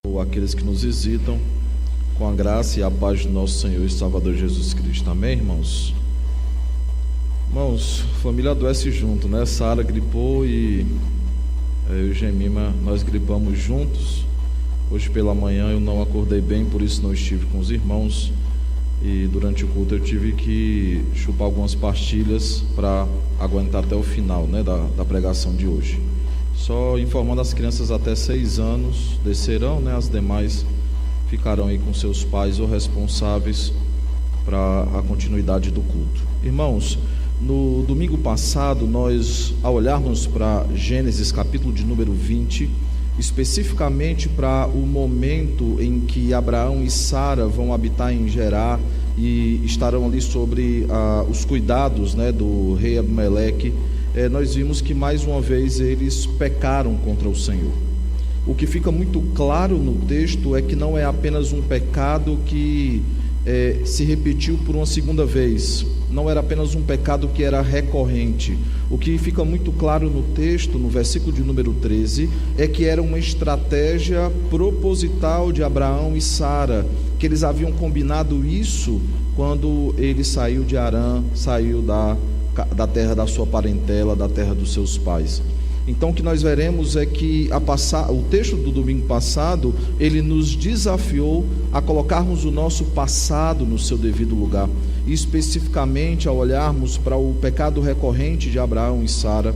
ou aqueles que nos visitam, com a graça e a paz do nosso Senhor e Salvador Jesus Cristo. Amém, irmãos? Irmãos, família adoece junto, né? Sara gripou e eu e Gemima, nós gripamos juntos. Hoje pela manhã eu não acordei bem, por isso não estive com os irmãos. E durante o culto eu tive que chupar algumas pastilhas para aguentar até o final, né, da pregação de hoje. Só informando, as crianças até 6 anos descerão, né, as demais ficarão aí com seus pais ou responsáveis para a continuidade do culto. Irmãos, no domingo passado nós, ao olharmos para Gênesis capítulo de número 20, especificamente para o momento em que Abraão e Sara vão habitar em Gerar e estarão ali sobre os cuidados, né, do rei Abimeleque, nós vimos que mais uma vez eles pecaram contra o Senhor. O que fica muito claro no texto é que não é apenas um pecado que se repetiu por uma segunda vez, não era apenas um pecado que era recorrente. O que fica muito claro no texto, no versículo de número 13, é que era uma estratégia proposital de Abraão e Sara, que eles haviam combinado isso quando ele saiu de Harã, saiu da terra da sua parentela, da terra dos seus pais. Então o que nós veremos é que o texto do domingo passado, ele nos desafiou a colocarmos o nosso passado no seu devido lugar, e especificamente ao olharmos para o pecado recorrente de Abraão e Sara,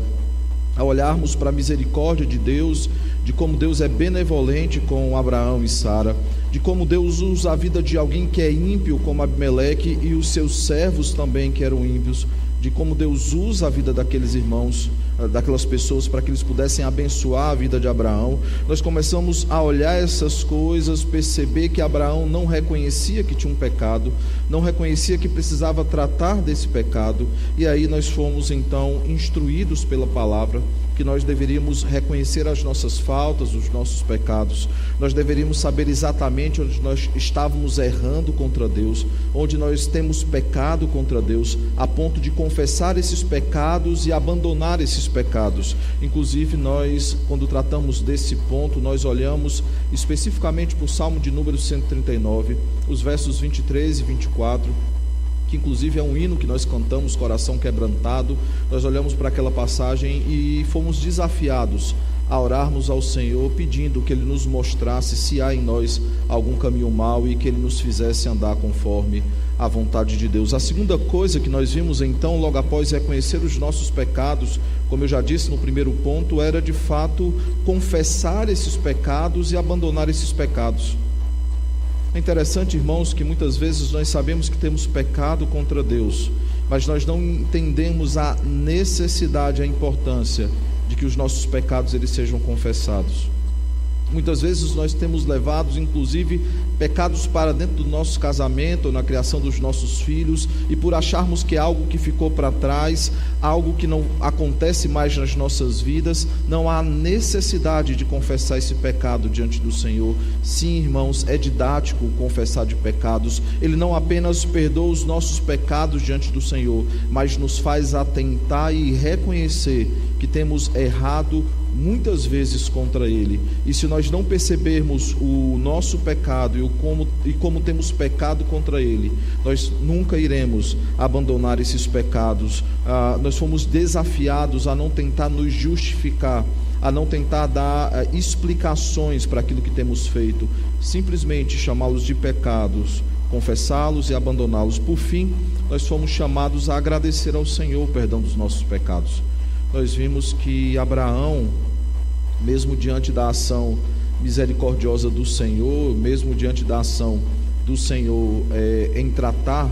ao olharmos para a misericórdia de Deus, de como Deus é benevolente com Abraão e Sara, de como Deus usa a vida de alguém que é ímpio como Abimeleque e os seus servos também que eram ímpios, de como Deus usa a vida daqueles irmãos, daquelas pessoas, para que eles pudessem abençoar a vida de Abraão. Nós começamos a olhar essas coisas, perceber que Abraão não reconhecia que tinha um pecado, não reconhecia que precisava tratar desse pecado, e aí nós fomos então instruídos pela palavra que nós deveríamos reconhecer as nossas faltas, os nossos pecados. Nós deveríamos saber exatamente onde nós estávamos errando contra Deus, onde nós temos pecado contra Deus, a ponto de confessar esses pecados e abandonar esses pecados. Inclusive nós, quando tratamos desse ponto, nós olhamos especificamente para o Salmo de número 139, os versos 23 e 24, que inclusive é um hino que nós cantamos, Coração Quebrantado. Nós olhamos para aquela passagem e fomos desafiados a orarmos ao Senhor, pedindo que Ele nos mostrasse se há em nós algum caminho mau e que Ele nos fizesse andar conforme a vontade de Deus. A segunda coisa que nós vimos então, logo após reconhecer os nossos pecados, como eu já disse no primeiro ponto, era de fato confessar esses pecados e abandonar esses pecados. É interessante, irmãos, que muitas vezes nós sabemos que temos pecado contra Deus, mas nós não entendemos a necessidade, a importância de que os nossos pecados eles sejam confessados. Muitas vezes nós temos levado, inclusive, pecados para dentro do nosso casamento, ou na criação dos nossos filhos, e por acharmos que é algo que ficou para trás, algo que não acontece mais nas nossas vidas, não há necessidade de confessar esse pecado diante do Senhor. Sim, irmãos, é didático confessar de pecados. Ele não apenas perdoa os nossos pecados diante do Senhor, mas nos faz atentar e reconhecer que temos errado muitas vezes contra Ele. E se nós não percebermos o nosso pecado e como temos pecado contra Ele, nós nunca iremos abandonar esses pecados. Nós fomos desafiados a não tentar nos justificar, a não tentar dar explicações para aquilo que temos feito, simplesmente chamá-los de pecados, confessá-los e abandoná-los. Por fim, nós fomos chamados a agradecer ao Senhor o perdão dos nossos pecados. Nós vimos que Abraão, mesmo diante da ação misericordiosa do Senhor, mesmo diante da ação do Senhor em tratar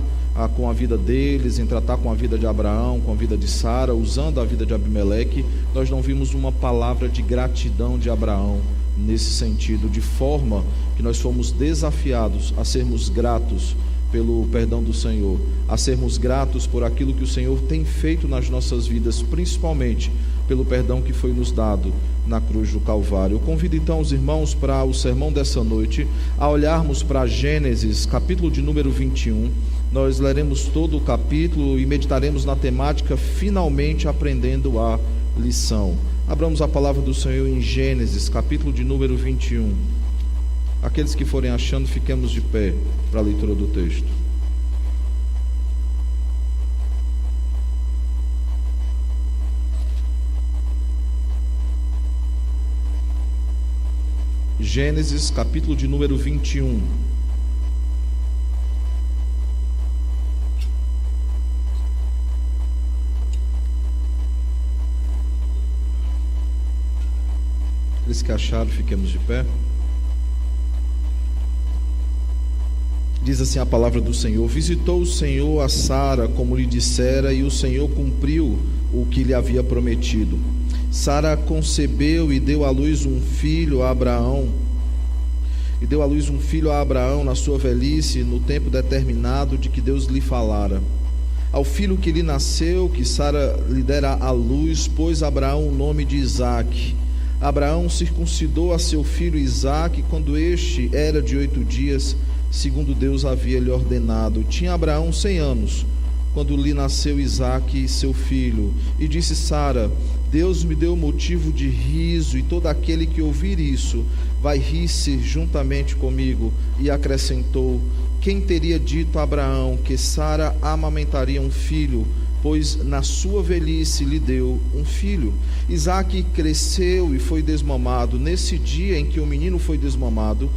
com a vida deles, em tratar com a vida de Abraão, com a vida de Sara, usando a vida de Abimeleque, nós não vimos uma palavra de gratidão de Abraão nesse sentido, de forma que nós fomos desafiados a sermos gratos pelo perdão do Senhor, a sermos gratos por aquilo que o Senhor tem feito nas nossas vidas, principalmente pelo perdão que foi nos dado na cruz do Calvário. Eu convido então os irmãos para o sermão dessa noite, a olharmos para Gênesis, capítulo de número 21. Nós leremos todo o capítulo e meditaremos na temática, finalmente aprendendo a lição. Abramos a palavra do Senhor em Gênesis, capítulo de número 21. Aqueles que forem achando, fiquemos de pé para a leitura do texto. Gênesis, capítulo de número 21. Aqueles que acharam, fiquemos de pé. Diz assim a palavra do Senhor: visitou o Senhor a Sara, como lhe dissera, e o Senhor cumpriu o que lhe havia prometido. Sara concebeu e deu à luz um filho a Abraão. Na sua velhice, no tempo determinado de que Deus lhe falara. Ao filho que lhe nasceu, que Sara lhe dera à luz, pôs Abraão o nome de Isaque. Abraão circuncidou a seu filho Isaque quando este era de 8 dias, segundo Deus havia lhe ordenado. Tinha Abraão 100 anos, quando lhe nasceu Isaque, seu filho. E disse Sara: Deus me deu motivo de riso, e todo aquele que ouvir isso vai rir-se juntamente comigo. E acrescentou: quem teria dito a Abraão que Sara amamentaria um filho, pois na sua velhice lhe deu um filho? Isaque cresceu e foi desmamado. Nesse dia em que o menino foi desmamado,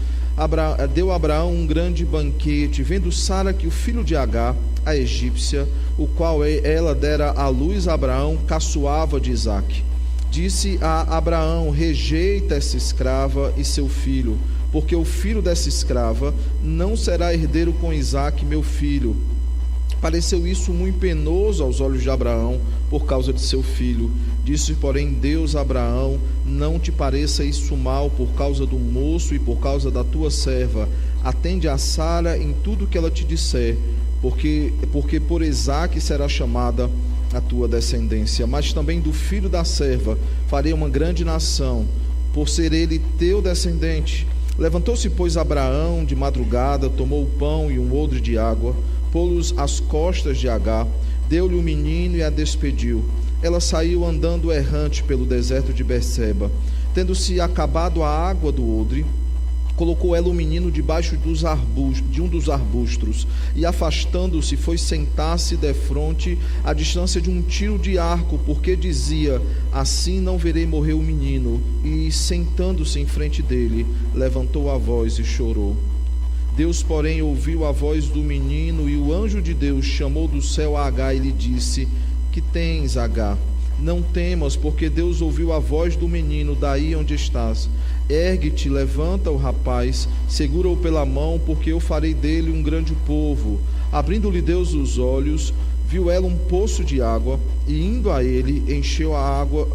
deu a Abraão um grande banquete. Vendo Sara que o filho de Agar, a egípcia, o qual ela dera à luz a Abraão, caçoava de Isaque. Disse a Abraão: rejeita essa escrava e seu filho, porque o filho dessa escrava não será herdeiro com Isaque, meu filho. Pareceu isso muito penoso aos olhos de Abraão por causa de seu filho. Disse, porém, Deus a Abraão: não te pareça isso mal por causa do moço e por causa da tua serva. Atende a Sara em tudo que ela te disser, porque por Isaque será chamada a tua descendência. Mas também do filho da serva farei uma grande nação, por ser ele teu descendente. Levantou-se, pois, Abraão de madrugada, tomou o pão e um odre de água, pô-los às costas de Agar, deu-lhe o menino e a despediu. Ela saiu andando errante pelo deserto de Berseba. Tendo-se acabado a água do odre, colocou ela o menino debaixo de um dos arbustos, e afastando-se, foi sentar-se defronte, à distância de um tiro de arco, porque dizia: assim não verei morrer o menino. E sentando-se em frente dele, levantou a voz e chorou. Deus, porém, ouviu a voz do menino, e o anjo de Deus chamou do céu a Agar e lhe disse: que tens, Agar? Não temas, porque Deus ouviu a voz do menino daí onde estás. Ergue-te, levanta o rapaz, segura-o pela mão, porque eu farei dele um grande povo. Abrindo-lhe Deus os olhos, viu ela um poço de água, e indo a ele, encheu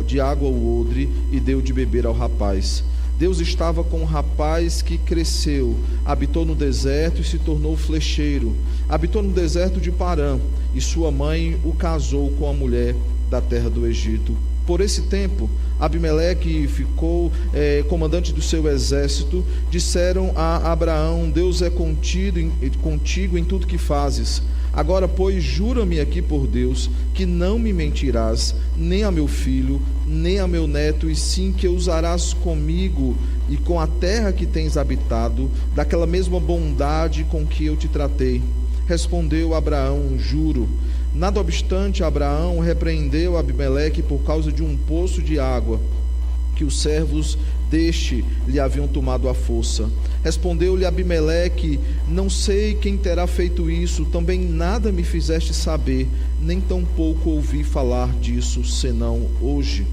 de água o odre e deu de beber ao rapaz. Deus estava com o rapaz, que cresceu, habitou no deserto e se tornou flecheiro. Habitou no deserto de Parã, e sua mãe o casou com a mulher da terra do Egito. Por esse tempo, Abimeleque ficou comandante do seu exército. Disseram a Abraão: Deus é contigo em tudo que fazes. Agora, pois, jura-me aqui por Deus, que não me mentirás, nem a meu filho, nem a meu neto, e sim que usarás comigo e com a terra que tens habitado, daquela mesma bondade com que eu te tratei. Respondeu Abraão: juro. Nada obstante, Abraão repreendeu Abimeleque por causa de um poço de água que os servos deste lhe haviam tomado à força. Respondeu-lhe Abimeleque: não sei quem terá feito isso, também nada me fizeste saber, nem tampouco ouvi falar disso, senão hoje.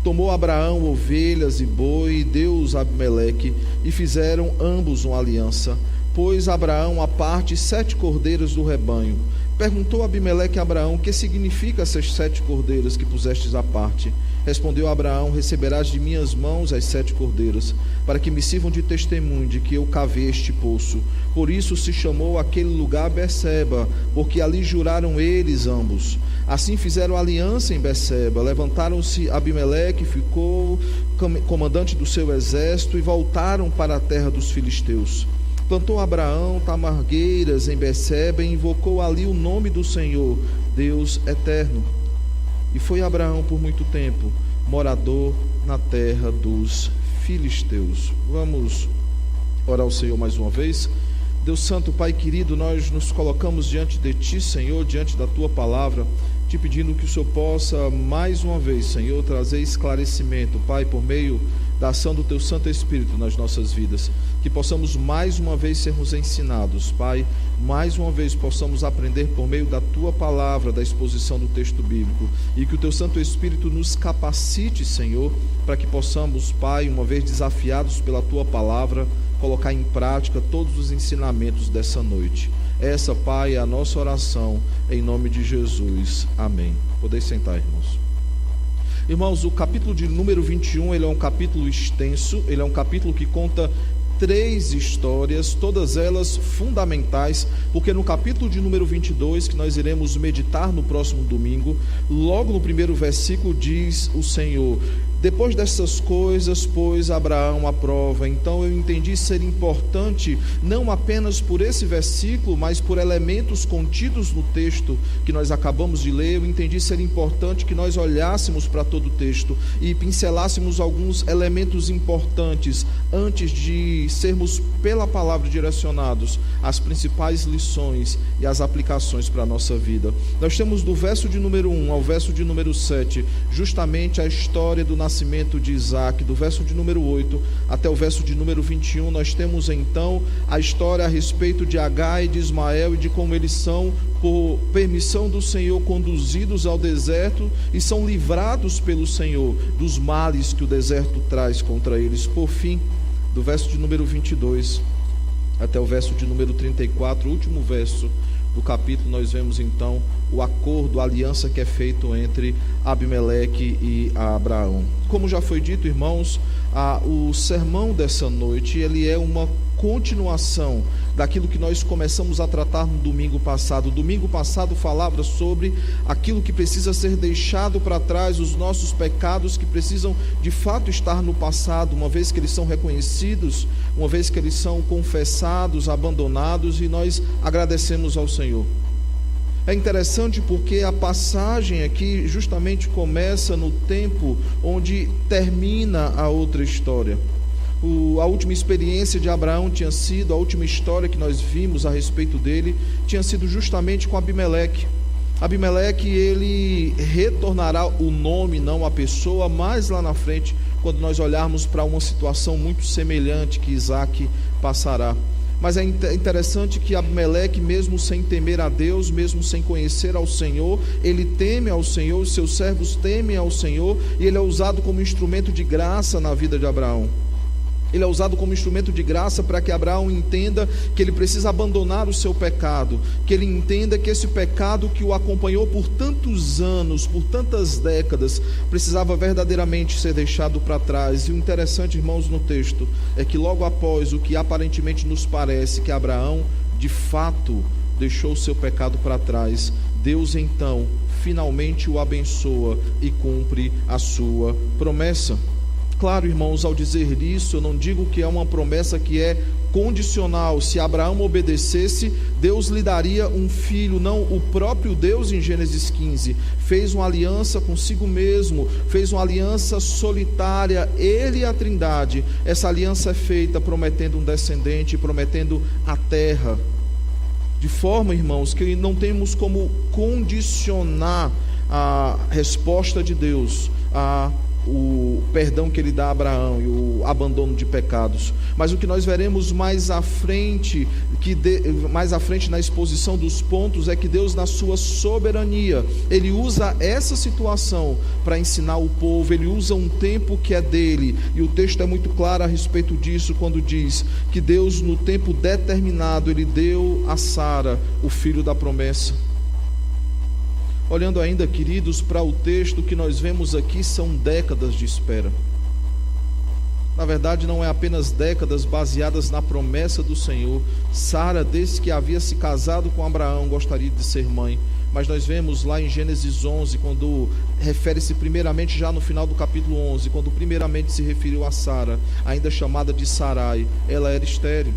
Tomou Abraão ovelhas e boi e deu-os a Abimeleque, e fizeram ambos uma aliança. Pôs Abraão à parte 7 cordeiras do rebanho. Perguntou Abimeleque a Abraão: que significa essas 7 cordeiras que pusestes à parte? Respondeu Abraão: receberás de minhas mãos as 7 cordeiras, para que me sirvam de testemunho de que eu cavei este poço. Por isso se chamou aquele lugar Berseba, porque ali juraram eles ambos. Assim fizeram aliança em Berseba. Levantaram-se, Abimeleque ficou comandante do seu exército, e voltaram para a terra dos filisteus. Plantou Abraão tamargueiras em Berseba e invocou ali o nome do Senhor, Deus eterno. E foi Abraão por muito tempo morador na terra dos filisteus. Vamos orar ao Senhor mais uma vez. Deus Santo, Pai querido, nós nos colocamos diante de Ti, Senhor, diante da Tua palavra, Te pedindo que o Senhor possa mais uma vez, Senhor, trazer esclarecimento, Pai, por meio da ação do Teu Santo Espírito nas nossas vidas, que possamos mais uma vez sermos ensinados, Pai, mais uma vez possamos aprender por meio da Tua palavra, da exposição do texto bíblico, e que o Teu Santo Espírito nos capacite, Senhor, para que possamos, Pai, uma vez desafiados pela Tua palavra, colocar em prática todos os ensinamentos dessa noite. Essa, Pai, é a nossa oração, em nome de Jesus. Amém. Podeis sentar, irmãos. Irmãos, o capítulo de número 21, ele é um capítulo extenso, ele é um capítulo que conta 3 histórias, todas elas fundamentais, porque no capítulo de número 22, que nós iremos meditar no próximo domingo, logo no primeiro versículo diz o Senhor: depois dessas coisas, pôs Abraão à prova. Então eu entendi ser importante, não apenas por esse versículo, mas por elementos contidos no texto que nós acabamos de ler. Eu entendi ser importante que nós olhássemos para todo o texto e pincelássemos alguns elementos importantes antes de sermos pela palavra direcionados às principais lições e às aplicações para a nossa vida. Nós temos do verso de número 1 ao verso de número 7 justamente a história do nascimento de Isaac. Do verso de número 8 até o verso de número 21 nós temos então a história a respeito de Agar e de Ismael e de como eles são, por permissão do Senhor, conduzidos ao deserto e são livrados pelo Senhor dos males que o deserto traz contra eles. Por fim, do verso de número 22 até o verso de número 34, o último verso do capítulo, nós vemos então o acordo, a aliança que é feito entre Abimeleque e Abraão. Como já foi dito, irmãos, o sermão dessa noite, ele é uma continuação daquilo que nós começamos a tratar no domingo passado. O domingo passado falava sobre aquilo que precisa ser deixado para trás, os nossos pecados que precisam de fato estar no passado, uma vez que eles são reconhecidos, uma vez que eles são confessados, abandonados, e nós agradecemos ao Senhor. É interessante porque a passagem aqui justamente começa no tempo onde termina a outra história. A última experiência de Abraão tinha sido, a última história que nós vimos a respeito dele, tinha sido justamente com Abimeleque. Abimeleque, ele retornará o nome, não a pessoa, mais lá na frente, quando nós olharmos para uma situação muito semelhante que Isaac passará. Mas é interessante que Abimeleque, mesmo sem temer a Deus, mesmo sem conhecer ao Senhor, ele teme ao Senhor, os seus servos temem ao Senhor, e ele é usado como instrumento de graça na vida de Abraão. Ele é usado como instrumento de graça para que Abraão entenda que ele precisa abandonar o seu pecado, que ele entenda que esse pecado que o acompanhou por tantos anos, por tantas décadas, precisava verdadeiramente ser deixado para trás. E o interessante, irmãos, no texto, é que logo após o que aparentemente nos parece que Abraão, de fato, deixou o seu pecado para trás, Deus então finalmente o abençoa e cumpre a sua promessa. Claro, irmãos, ao dizer isso, eu não digo que é uma promessa que é condicional. Se Abraão obedecesse, Deus lhe daria um filho. Não, o próprio Deus em Gênesis 15 fez uma aliança consigo mesmo, fez uma aliança solitária, ele e a Trindade. Essa aliança é feita prometendo um descendente, prometendo a terra, de forma, irmãos, que não temos como condicionar a resposta de Deus o perdão que ele dá a Abraão e o abandono de pecados. Mas o que nós veremos mais à frente, na exposição dos pontos, é que Deus, na sua soberania, ele usa essa situação para ensinar o povo. Ele usa um tempo que é dele, e o texto é muito claro a respeito disso quando diz que Deus, no tempo determinado, ele deu a Sara o filho da promessa. Olhando ainda, queridos, para o texto, que nós vemos aqui são décadas de espera. Na verdade, não é apenas décadas baseadas na promessa do Senhor. Sara, desde que havia se casado com Abraão, gostaria de ser mãe. Mas nós vemos lá em Gênesis 11, quando refere-se primeiramente, já no final do capítulo 11, quando primeiramente se referiu a Sara, ainda chamada de Sarai, ela era estéril.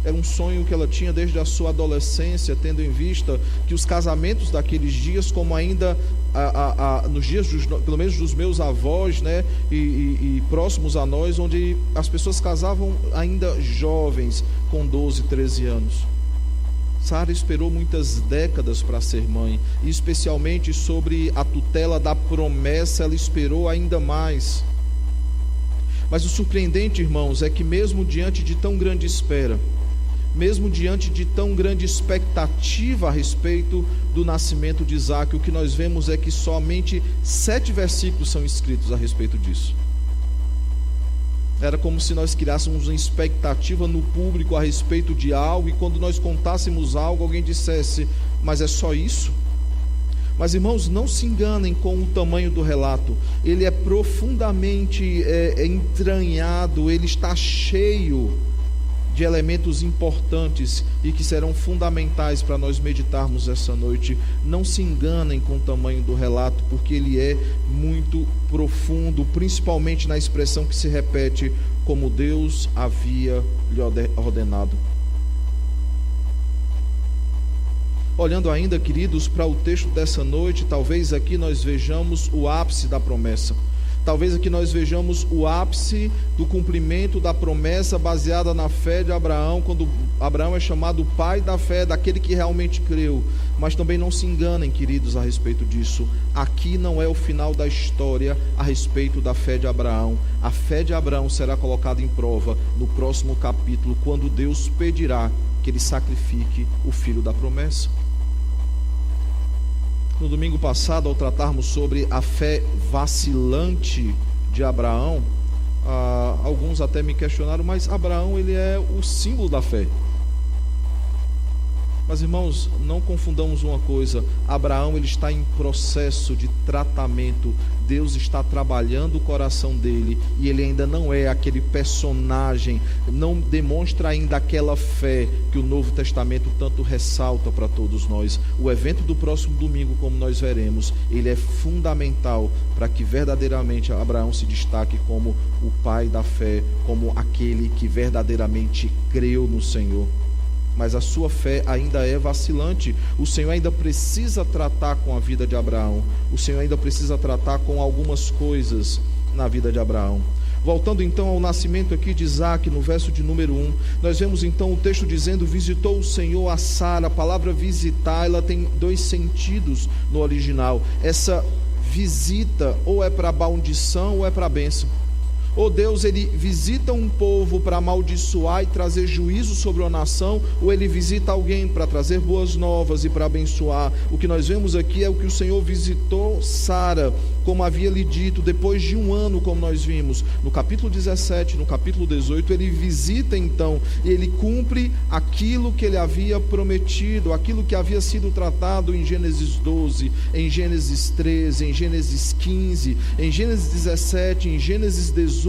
Era um sonho que ela tinha desde a sua adolescência, tendo em vista que os casamentos daqueles dias, como ainda nos dias, pelo menos dos meus avós, né, e próximos a nós, onde as pessoas casavam ainda jovens, com 12, 13 anos. Sara esperou muitas décadas para ser mãe, e especialmente sobre a tutela da promessa, ela esperou ainda mais. Mas o surpreendente, irmãos, é que mesmo diante de tão grande espera, mesmo diante de tão grande expectativa a respeito do nascimento de Isaque, o que nós vemos é que somente 7 versículos são escritos a respeito disso. Era como se nós criássemos uma expectativa no público a respeito de algo, e quando nós contássemos algo, alguém dissesse: mas é só isso? Mas, irmãos, não se enganem com o tamanho do relato. Ele é profundamente entranhado, ele está cheio de elementos importantes e que serão fundamentais para nós meditarmos essa noite. Não se enganem com o tamanho do relato, porque ele é muito profundo, principalmente na expressão que se repete: como Deus havia lhe ordenado. Olhando ainda, queridos, para o texto dessa noite, talvez aqui nós vejamos o ápice da promessa. Talvez aqui nós vejamos o ápice do cumprimento da promessa baseada na fé de Abraão, quando Abraão é chamado pai da fé, daquele que realmente creu. Mas também não se enganem, queridos, a respeito disso. Aqui não é o final da história a respeito da fé de Abraão. A fé de Abraão será colocada em prova no próximo capítulo, quando Deus pedirá que ele sacrifique o filho da promessa. No domingo passado, ao tratarmos sobre a fé vacilante de Abraão, alguns até me questionaram: mas Abraão, ele é o símbolo da fé. Mas, irmãos, não confundamos uma coisa: Abraão, ele está em processo de tratamento. Deus está trabalhando o coração dele, e ele ainda não é aquele personagem, não demonstra ainda aquela fé que o Novo Testamento tanto ressalta para todos nós. O evento do próximo domingo, como nós veremos, ele é fundamental para que verdadeiramente Abraão se destaque como o pai da fé, como aquele que verdadeiramente creu no Senhor. Mas a sua fé ainda é vacilante. O Senhor ainda precisa tratar com a vida de Abraão. O Senhor ainda precisa tratar com algumas coisas na vida de Abraão. Voltando então ao nascimento aqui de Isaque, no verso de número 1, nós vemos então o texto dizendo: visitou o Senhor a Sara. A palavra visitar, ela tem 2 sentidos no original. Essa visita ou é para maldição ou é para bênção. Ou Deus, ele visita um povo para amaldiçoar e trazer juízo sobre uma nação, ou ele visita alguém para trazer boas novas e para abençoar. O que nós vemos aqui é o que o Senhor visitou Sara, como havia lhe dito, depois de 1 ano, como nós vimos no capítulo 17, no capítulo 18, ele visita então, e ele cumpre aquilo que ele havia prometido, aquilo que havia sido tratado em Gênesis 12, em Gênesis 13, em Gênesis 15, em Gênesis 17, em Gênesis 18,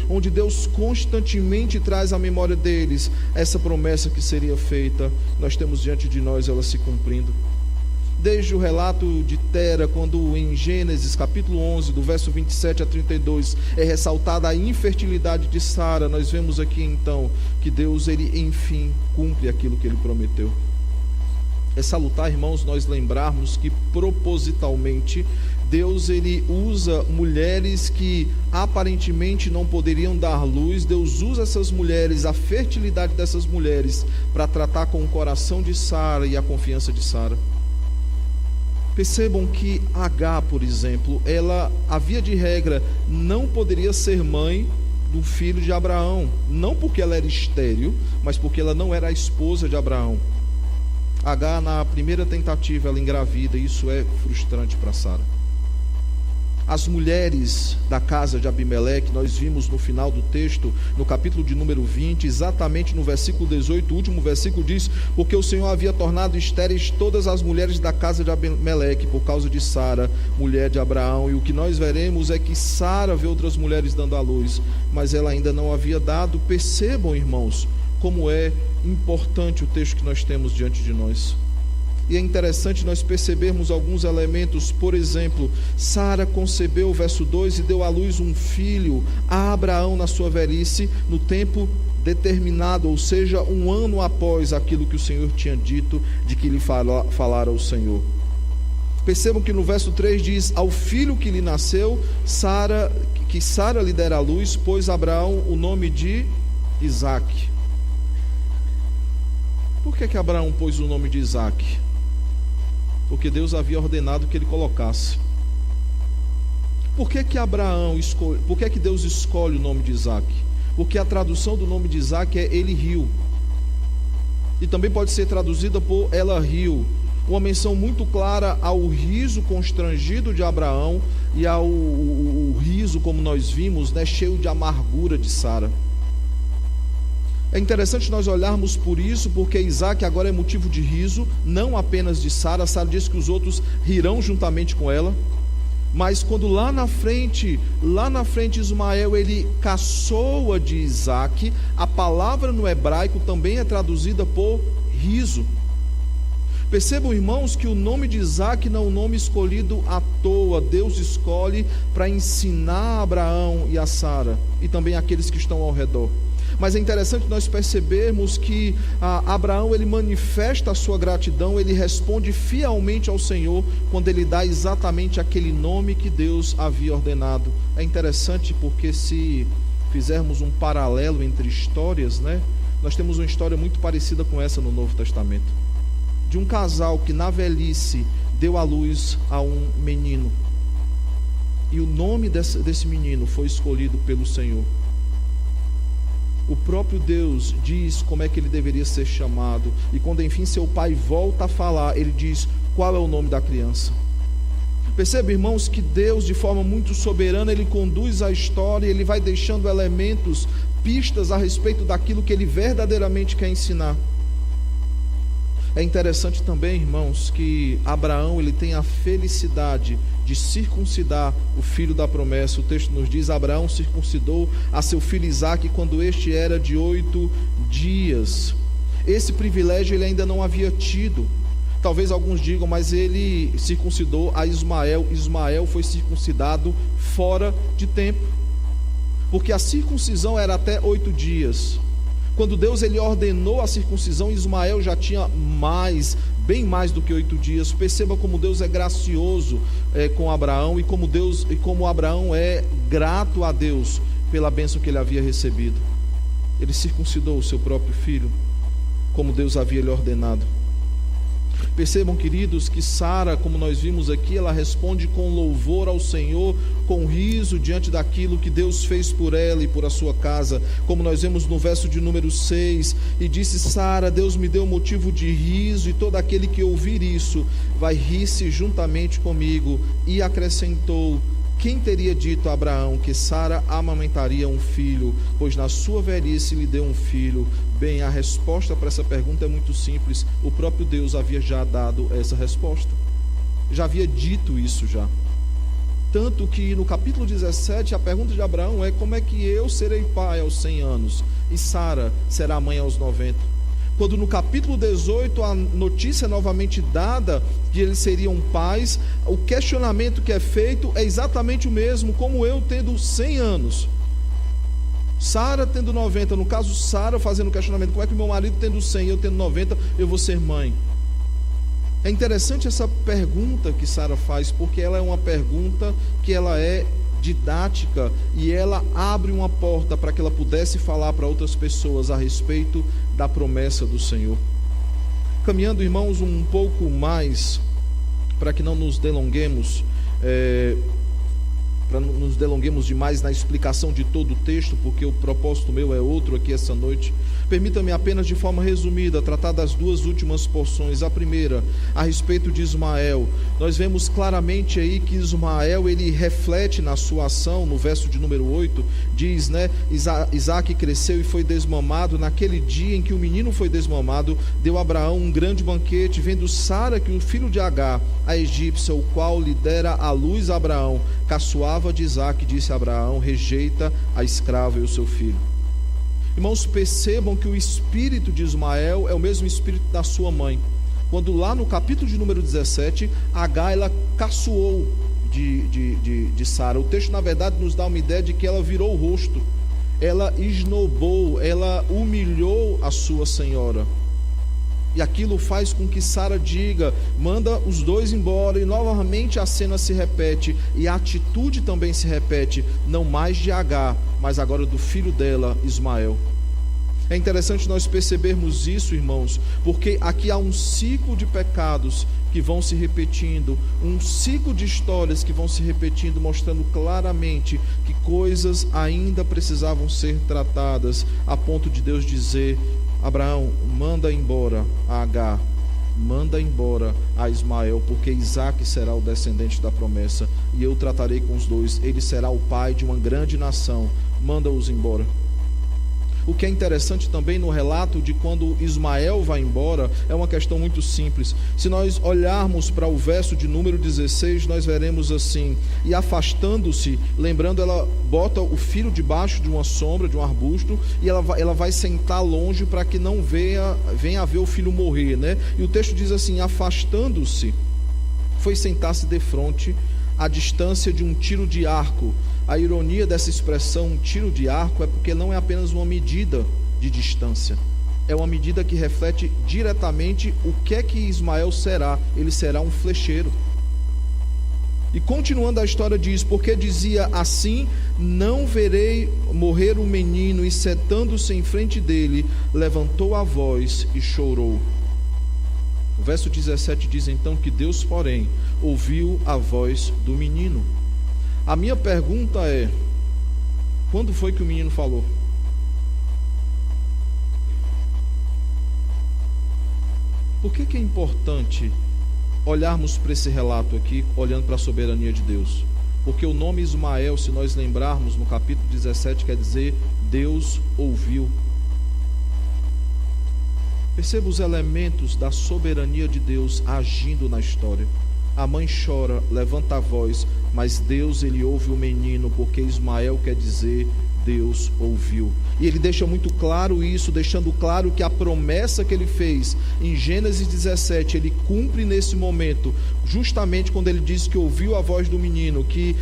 onde Deus constantemente traz à memória deles essa promessa que seria feita. Nós temos diante de nós ela se cumprindo. Desde o relato de Tera, quando em Gênesis capítulo 11, do verso 27 a 32, é ressaltada a infertilidade de Sara, nós vemos aqui então que Deus, ele enfim cumpre aquilo que ele prometeu. É salutar, irmãos, nós lembrarmos que propositalmente Deus, ele usa mulheres que aparentemente não poderiam dar luz. Deus usa essas mulheres, a fertilidade dessas mulheres, para tratar com o coração de Sara e a confiança de Sara. Percebam que Agar, por exemplo, ela, a via de regra, não poderia ser mãe do filho de Abraão, não porque ela era estéril, mas porque ela não era a esposa de Abraão. Agar, na primeira tentativa, ela engravida, e isso é frustrante para Sara. As mulheres da casa de Abimeleque, nós vimos no final do texto, no capítulo de número 20, exatamente no versículo 18, o último versículo diz: porque o Senhor havia tornado estéreis todas as mulheres da casa de Abimeleque, por causa de Sara, mulher de Abraão. E o que nós veremos é que Sara vê outras mulheres dando à luz, mas ela ainda não havia dado. Percebam, irmãos, como é importante o texto que nós temos diante de nós. E é interessante nós percebermos alguns elementos. Por exemplo, Sara concebeu, verso 2, e deu à luz um filho a Abraão na sua velhice, no tempo determinado, ou seja, um ano após aquilo que o Senhor tinha dito de que lhe falara o Senhor. Percebam que no verso 3 diz: ao filho que lhe nasceu, Sara lhe dera à luz, pôs Abraão o nome de Isaque. Por que Abraão pôs o nome de Isaque? Porque Deus havia ordenado que ele colocasse. Por que Deus escolhe o nome de Isaque? Porque a tradução do nome de Isaque é ele riu. E também pode ser traduzida por ela riu. Uma menção muito clara ao riso constrangido de Abraão e ao riso, como nós vimos, cheio de amargura de Sara. É interessante nós olharmos por isso, porque Isaque agora é motivo de riso, não apenas de Sara. Sara diz que os outros rirão juntamente com ela. Mas quando lá na frente Ismael ele caçoa de Isaque, a palavra no hebraico também é traduzida por riso. Percebam, irmãos, que o nome de Isaque não é um nome escolhido à toa. Deus escolhe para ensinar a Abraão e a Sara, e também aqueles que estão ao redor. Mas é interessante nós percebermos que Abraão ele manifesta a sua gratidão, ele responde fielmente ao Senhor quando ele dá exatamente aquele nome que Deus havia ordenado. É interessante porque, se fizermos um paralelo entre histórias, nós temos uma história muito parecida com essa no Novo Testamento, de um casal que na velhice deu à luz a um menino, e o nome desse menino foi escolhido pelo Senhor. O próprio Deus diz como é que ele deveria ser chamado, e quando enfim seu pai volta a falar, ele diz qual é o nome da criança. Percebe, irmãos, que Deus, de forma muito soberana, ele conduz a história, ele vai deixando elementos, pistas a respeito daquilo que ele verdadeiramente quer ensinar. É interessante também, irmãos, que Abraão ele tem a felicidade de circuncidar o filho da promessa. O texto nos diz: Abraão circuncidou a seu filho Isaque quando este era de 8 dias. Esse privilégio ele ainda não havia tido. Talvez alguns digam, mas ele circuncidou a Ismael. Ismael foi circuncidado fora de tempo, porque a circuncisão era até 8 dias. Quando Deus ele ordenou a circuncisão, Ismael já tinha bem mais do que 8 dias. Perceba como Deus é gracioso com Abraão, e como Abraão é grato a Deus pela bênção que ele havia recebido. Ele circuncidou o seu próprio filho, como Deus havia lhe ordenado. Percebam, queridos, que Sara, como nós vimos aqui, ela responde com louvor ao Senhor, com riso diante daquilo que Deus fez por ela e por a sua casa, como nós vemos no verso de número 6, e disse Sara: Deus me deu motivo de riso, e todo aquele que ouvir isso vai rir-se juntamente comigo. E acrescentou: quem teria dito a Abraão que Sara amamentaria um filho, pois na sua velhice lhe deu um filho? Bem, a resposta para essa pergunta é muito simples. O próprio Deus havia já dado essa resposta, já havia dito isso já. Tanto que no capítulo 17 a pergunta de Abraão é: como é que eu serei pai aos 100 anos e Sara será mãe aos 90? Quando no capítulo 18 a notícia é novamente dada que eles seriam pais, o questionamento que é feito é exatamente o mesmo: como eu tendo 100 anos, Sara tendo 90, no caso Sara fazendo o questionamento: como é que meu marido tendo 100 e eu tendo 90, eu vou ser mãe? É interessante essa pergunta que Sara faz, porque ela é uma pergunta que ela é didática, e ela abre uma porta para que ela pudesse falar para outras pessoas a respeito da promessa do Senhor. Caminhando, irmãos, um pouco mais, para que não nos delonguemos, demais na explicação de todo o texto, porque o propósito meu é outro aqui essa noite. Permita-me apenas, de forma resumida, tratar das duas últimas porções. A primeira, a respeito de Ismael. Nós vemos claramente aí que Ismael, ele reflete na sua ação. No verso de número 8, diz, Isaque cresceu e foi desmamado. Naquele dia em que o menino foi desmamado, deu a Abraão um grande banquete, vendo Sara que o filho de Agar, a egípcia, o qual lhe dera à luz a Abraão, caçoava de Isaque, disse a Abraão: rejeita a escrava e o seu filho. Irmãos, percebam que o espírito de Ismael é o mesmo espírito da sua mãe. Quando lá no capítulo de número 17, Agar, ela caçoou de Sara. O texto, na verdade, nos dá uma ideia de que ela virou o rosto. ela esnobou, ela humilhou a sua senhora. E aquilo faz com que Sara diga: manda os dois embora. E novamente a cena se repete, e a atitude também se repete, não mais de Agar, mas agora do filho dela, Ismael. É interessante nós percebermos isso, irmãos, porque aqui há um ciclo de pecados que vão se repetindo, um ciclo de histórias que vão se repetindo, mostrando claramente que coisas ainda precisavam ser tratadas, a ponto de Deus dizer: Abraão, manda embora a Agar, manda embora a Ismael, porque Isaque será o descendente da promessa, e eu tratarei com os dois, ele será o pai de uma grande nação, manda-os embora. O que é interessante também no relato de quando Ismael vai embora é uma questão muito simples. Se nós olharmos para o verso de número 16, nós veremos assim: e afastando-se, lembrando, ela bota o filho debaixo de uma sombra, de um arbusto, e ela vai sentar longe para que não venha a ver o filho morrer, né? E o texto diz assim: afastando-se, foi sentar-se defronte, à distância de um tiro de arco. A ironia dessa expressão, um tiro de arco, é porque não é apenas uma medida de distância, é uma medida que reflete diretamente o que é que Ismael será. Ele será um flecheiro. E continuando a história diz: porque dizia assim: não verei morrer o menino, e setando-se em frente dele, levantou a voz e chorou. O verso 17 diz então que Deus, porém, ouviu a voz do menino. A minha pergunta é: quando foi que o menino falou? Por que é importante olharmos para esse relato aqui, olhando para a soberania de Deus? Porque o nome Ismael, se nós lembrarmos, no capítulo 17, quer dizer Deus ouviu. Perceba os elementos da soberania de Deus agindo na história. A mãe chora, levanta a voz, mas Deus, ele ouve o menino, porque Ismael quer dizer Deus ouviu. E ele deixa muito claro isso, deixando claro que a promessa que ele fez em Gênesis 17, ele cumpre nesse momento, justamente quando ele diz que ouviu a voz do menino, que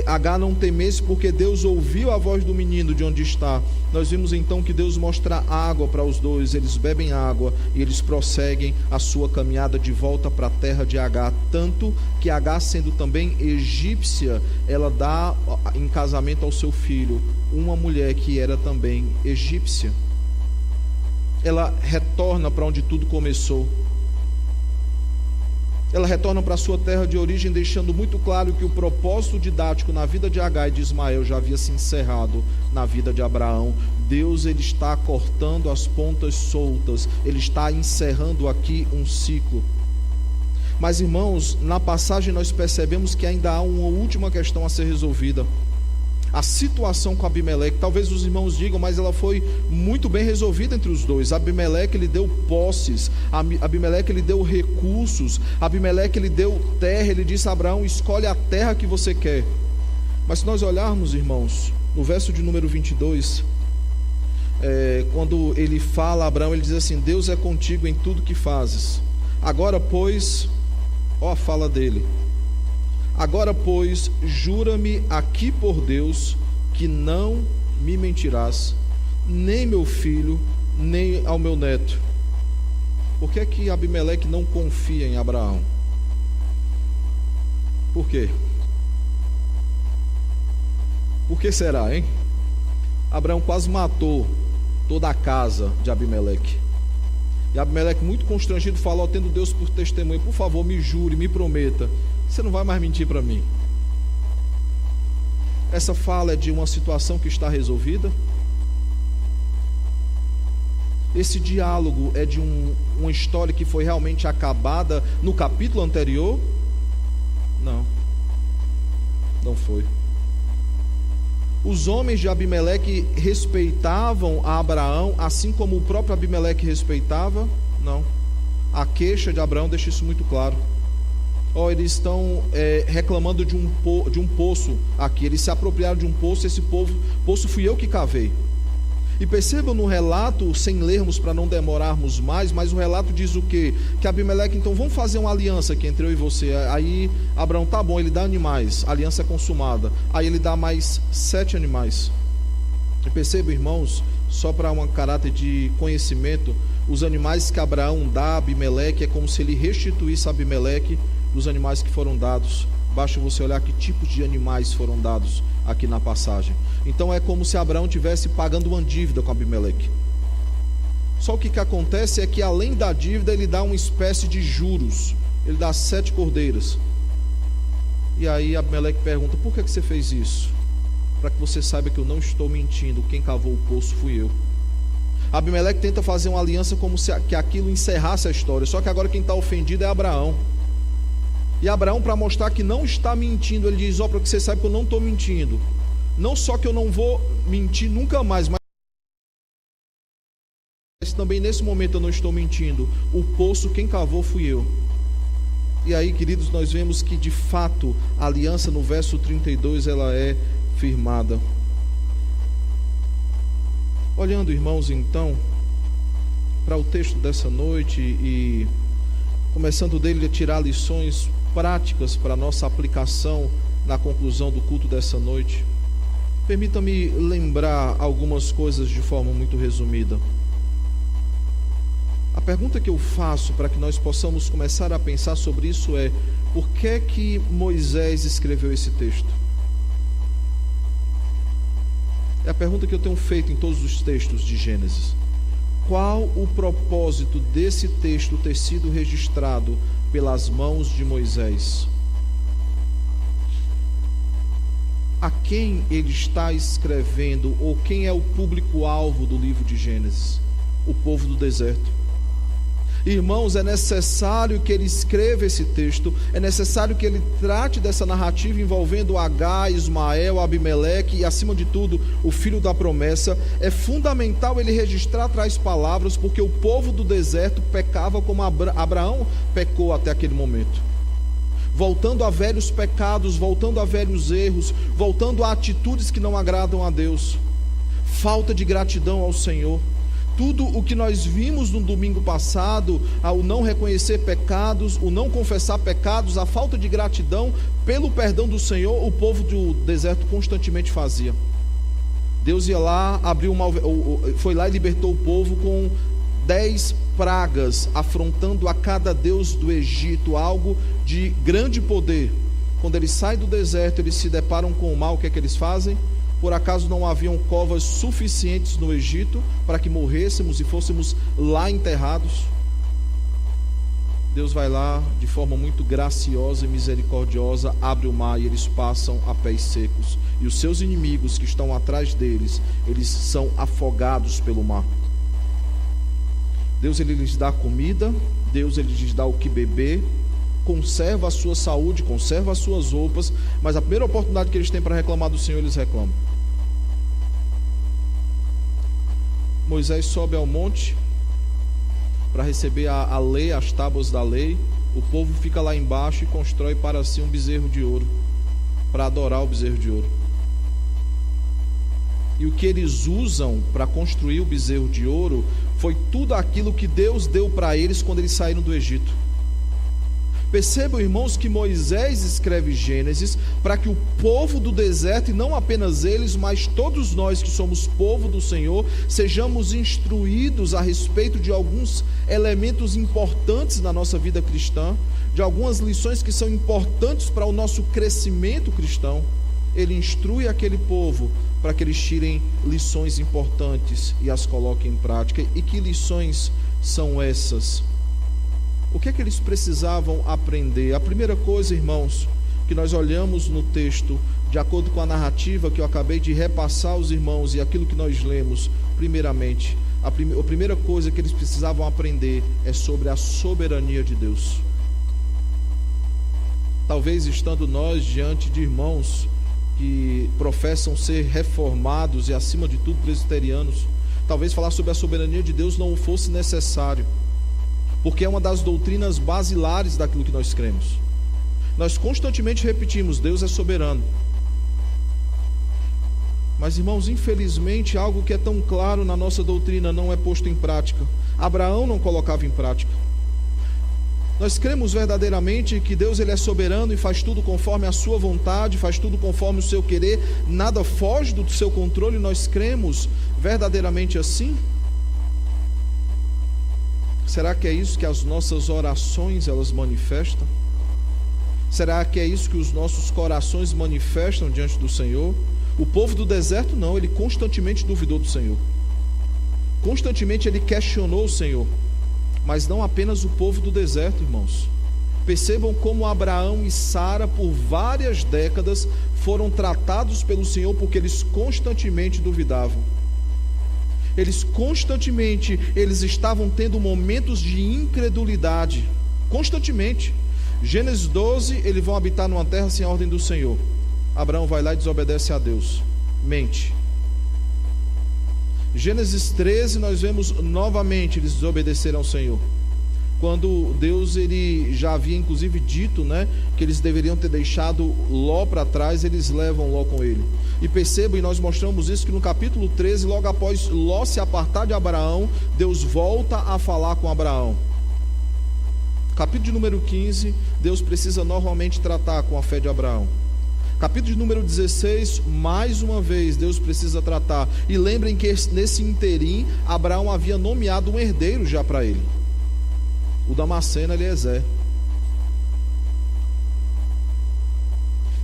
Agar não temesse, porque Deus ouviu a voz do menino de onde está. Nós vimos então que Deus mostra água para os dois, eles bebem água e eles prosseguem a sua caminhada de volta para a terra de Agar, tanto que Agar, sendo também egípcia, ela dá em casamento ao seu filho uma mulher que era também egípcia. Ela retorna para onde tudo começou. Ela retorna para a sua terra de origem, deixando muito claro que o propósito didático na vida de Agar e de Ismael já havia se encerrado na vida de Abraão. Deus, ele está cortando as pontas soltas, ele está encerrando aqui um ciclo. Mas, irmãos, na passagem nós percebemos que ainda há uma última questão a ser resolvida. A situação com Abimeleque, talvez os irmãos digam, mas ela foi muito bem resolvida entre os dois. Abimeleque, ele deu posses, Abimeleque, ele deu recursos, Abimeleque, ele deu terra, ele disse a Abraão: escolhe a terra que você quer. Mas se nós olharmos, irmãos, no verso de número 22, quando ele fala a Abraão, ele diz assim: Deus é contigo em tudo que fazes. Agora, pois, ó a fala dele: agora, pois, jura-me aqui por Deus que não me mentirás, nem meu filho, nem ao meu neto. Por que é que Abimeleque não confia em Abraão? Por quê? Por que será, hein? Abraão quase matou toda a casa de Abimeleque. E Abimeleque, muito constrangido, falou, tendo Deus por testemunha: por favor, me jure, me prometa, você não vai mais mentir para mim. Essa fala é de uma situação que está resolvida? Esse diálogo é de uma história que foi realmente acabada no capítulo anterior? Não, não foi. Os homens de Abimeleque respeitavam a Abraão, assim como o próprio Abimeleque respeitava? Não. A queixa de Abraão deixa isso muito claro. Eles estão reclamando de um poço aqui. Eles se apropriaram de um poço. Esse poço fui eu que cavei. E percebam no relato, sem lermos para não demorarmos mais, mas o relato diz o quê? Que Abimeleque, então, vamos fazer uma aliança aqui entre eu e você. Aí Abraão, tá bom, ele dá animais, a aliança é consumada. Aí ele dá mais 7 animais. E perceba, irmãos, só para um caráter de conhecimento, os animais que Abraão dá a Abimeleque é como se ele restituísse a Abimeleque dos animais que foram dados. Basta você olhar que tipos de animais foram dados aqui na passagem. Então é como se Abraão estivesse pagando uma dívida com Abimeleque. Só que acontece é que além da dívida ele dá uma espécie de juros. Ele dá 7 cordeiras. E aí Abimeleque pergunta: por que você fez isso? Para que você saiba que eu não estou mentindo, quem cavou o poço fui eu. Abimeleque tenta fazer uma aliança como se que aquilo encerrasse a história. Só que agora quem está ofendido é Abraão. E Abraão, para mostrar que não está mentindo, ele diz: para que você saiba que eu não estou mentindo. Não só que eu não vou mentir nunca mais, mas também nesse momento eu não estou mentindo. O poço quem cavou fui eu. E aí, queridos, nós vemos que de fato a aliança no verso 32 ela é firmada. Olhando, irmãos, então para o texto dessa noite e começando dele a tirar lições práticas para a nossa aplicação na conclusão do culto dessa noite, permita-me lembrar algumas coisas de forma muito resumida. A pergunta que eu faço para que nós possamos começar a pensar sobre isso é: por que Moisés escreveu esse texto? É a pergunta que eu tenho feito em todos os textos de Gênesis. Qual o propósito desse texto ter sido registrado pelas mãos de Moisés? A quem ele está escrevendo, ou quem é o público-alvo do livro de Gênesis? O povo do deserto. Irmãos, é necessário que ele escreva esse texto, é necessário que ele trate dessa narrativa envolvendo Agar, Ismael, Abimeleque e, acima de tudo, o filho da promessa. É fundamental ele registrar tais palavras, porque o povo do deserto pecava como Abraão pecou até aquele momento, voltando a velhos pecados, voltando a velhos erros, voltando a atitudes que não agradam a Deus, falta de gratidão ao Senhor. Tudo o que nós vimos no domingo passado, ao não reconhecer pecados, o não confessar pecados, a falta de gratidão pelo perdão do Senhor, o povo do deserto constantemente fazia. Deus ia lá, foi lá e libertou o povo com 10 pragas, afrontando a cada deus do Egito, algo de grande poder. Quando eles saem do deserto, eles se deparam com o mal, o que é que eles fazem? Por acaso não haviam covas suficientes no Egito para que morrêssemos e fôssemos lá enterrados? Deus vai lá de forma muito graciosa e misericordiosa, abre o mar e eles passam a pés secos. E os seus inimigos que estão atrás deles, eles são afogados pelo mar. Deus ele lhes dá comida, Deus ele lhes dá o que beber, conserva a sua saúde, conserva as suas roupas, mas a primeira oportunidade que eles têm para reclamar do Senhor, eles reclamam. Moisés sobe ao monte para receber a lei, as tábuas da lei. O povo fica lá embaixo e constrói para si um bezerro de ouro, para adorar o bezerro de ouro. E o que eles usam para construir o bezerro de ouro foi tudo aquilo que Deus deu para eles quando eles saíram do Egito. Percebam, irmãos, que Moisés escreve Gênesis para que o povo do deserto, e não apenas eles, mas todos nós que somos povo do Senhor, sejamos instruídos a respeito de alguns elementos importantes na nossa vida cristã, de algumas lições que são importantes para o nosso crescimento cristão. Ele instrui aquele povo para que eles tirem lições importantes e as coloquem em prática. E que lições são essas? O que é que eles precisavam aprender? A primeira coisa, irmãos, que nós olhamos no texto, de acordo com a narrativa que eu acabei de repassar aos irmãos e aquilo que nós lemos, primeiramente, a primeira coisa que eles precisavam aprender é sobre a soberania de Deus. Talvez estando nós diante de irmãos que professam ser reformados e, acima de tudo, presbiterianos, talvez falar sobre a soberania de Deus não fosse necessário, porque é uma das doutrinas basilares daquilo que nós cremos. Nós constantemente repetimos: Deus é soberano. Mas, irmãos, infelizmente, algo que é tão claro na nossa doutrina não é posto em prática. Abraão não colocava em prática. Nós cremos verdadeiramente que Deus ele é soberano e faz tudo conforme a sua vontade, faz tudo conforme o seu querer, nada foge do seu controle. Nós cremos verdadeiramente assim? Será que é isso que as nossas orações elas manifestam? Será que é isso que os nossos corações manifestam diante do Senhor? O povo do deserto não, ele constantemente duvidou do Senhor. Constantemente ele questionou o Senhor. Mas não apenas o povo do deserto, irmãos. Percebam como Abraão e Sara, por várias décadas, foram tratados pelo Senhor porque eles constantemente duvidavam. Eles estavam tendo momentos de incredulidade. Constantemente. Gênesis 12, eles vão habitar numa terra sem a ordem do Senhor. Abraão vai lá e desobedece a Deus. Mente. Gênesis 13, nós vemos novamente eles desobedeceram ao Senhor. Quando Deus ele já havia inclusive dito, que eles deveriam ter deixado Ló para trás, eles levam Ló com ele. E percebam, e nós mostramos isso, que no capítulo 13, logo após Ló se apartar de Abraão, Deus volta a falar com Abraão. Capítulo de número 15, Deus precisa novamente tratar com a fé de Abraão. Capítulo de número 16, mais uma vez, Deus precisa tratar. E lembrem que nesse interim, Abraão havia nomeado um herdeiro já para ele. O Damasceno Eliezer.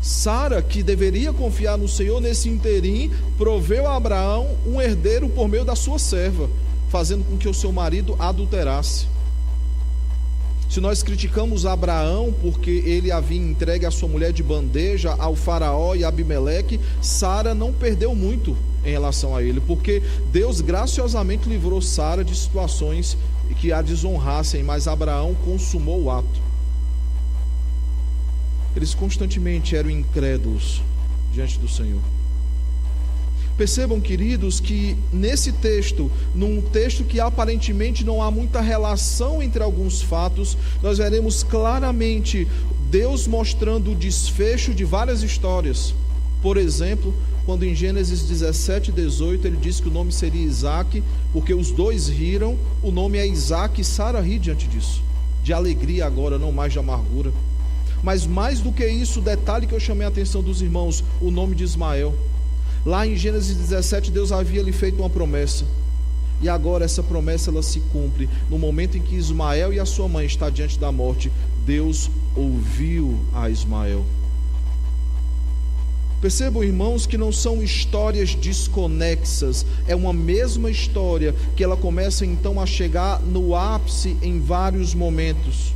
Sara, que deveria confiar no Senhor nesse interim, proveu a Abraão um herdeiro por meio da sua serva, fazendo com que o seu marido adulterasse. Se nós criticamos Abraão porque ele havia entregue a sua mulher de bandeja ao faraó e a Abimeleque, Sara não perdeu muito em relação a ele, porque Deus graciosamente livrou Sara de situações que a desonrassem, mas Abraão consumou o ato. Eles constantemente eram incrédulos diante do Senhor. Percebam, queridos, que nesse texto, num texto que aparentemente não há muita relação entre alguns fatos, nós veremos claramente Deus mostrando o desfecho de várias histórias. Por exemplo, quando em Gênesis 17, 18, ele diz que o nome seria Isaac, porque os dois riram, o nome é Isaac e Sara ri diante disso, de alegria agora, não mais de amargura. Mas mais do que isso, o detalhe que eu chamei a atenção dos irmãos, o nome de Ismael. Lá em Gênesis 17, Deus havia lhe feito uma promessa. E agora essa promessa ela se cumpre. No momento em que Ismael e a sua mãe estão diante da morte, Deus ouviu a Ismael. Percebam, irmãos, que não são histórias desconexas. É uma mesma história que ela começa então a chegar no ápice em vários momentos.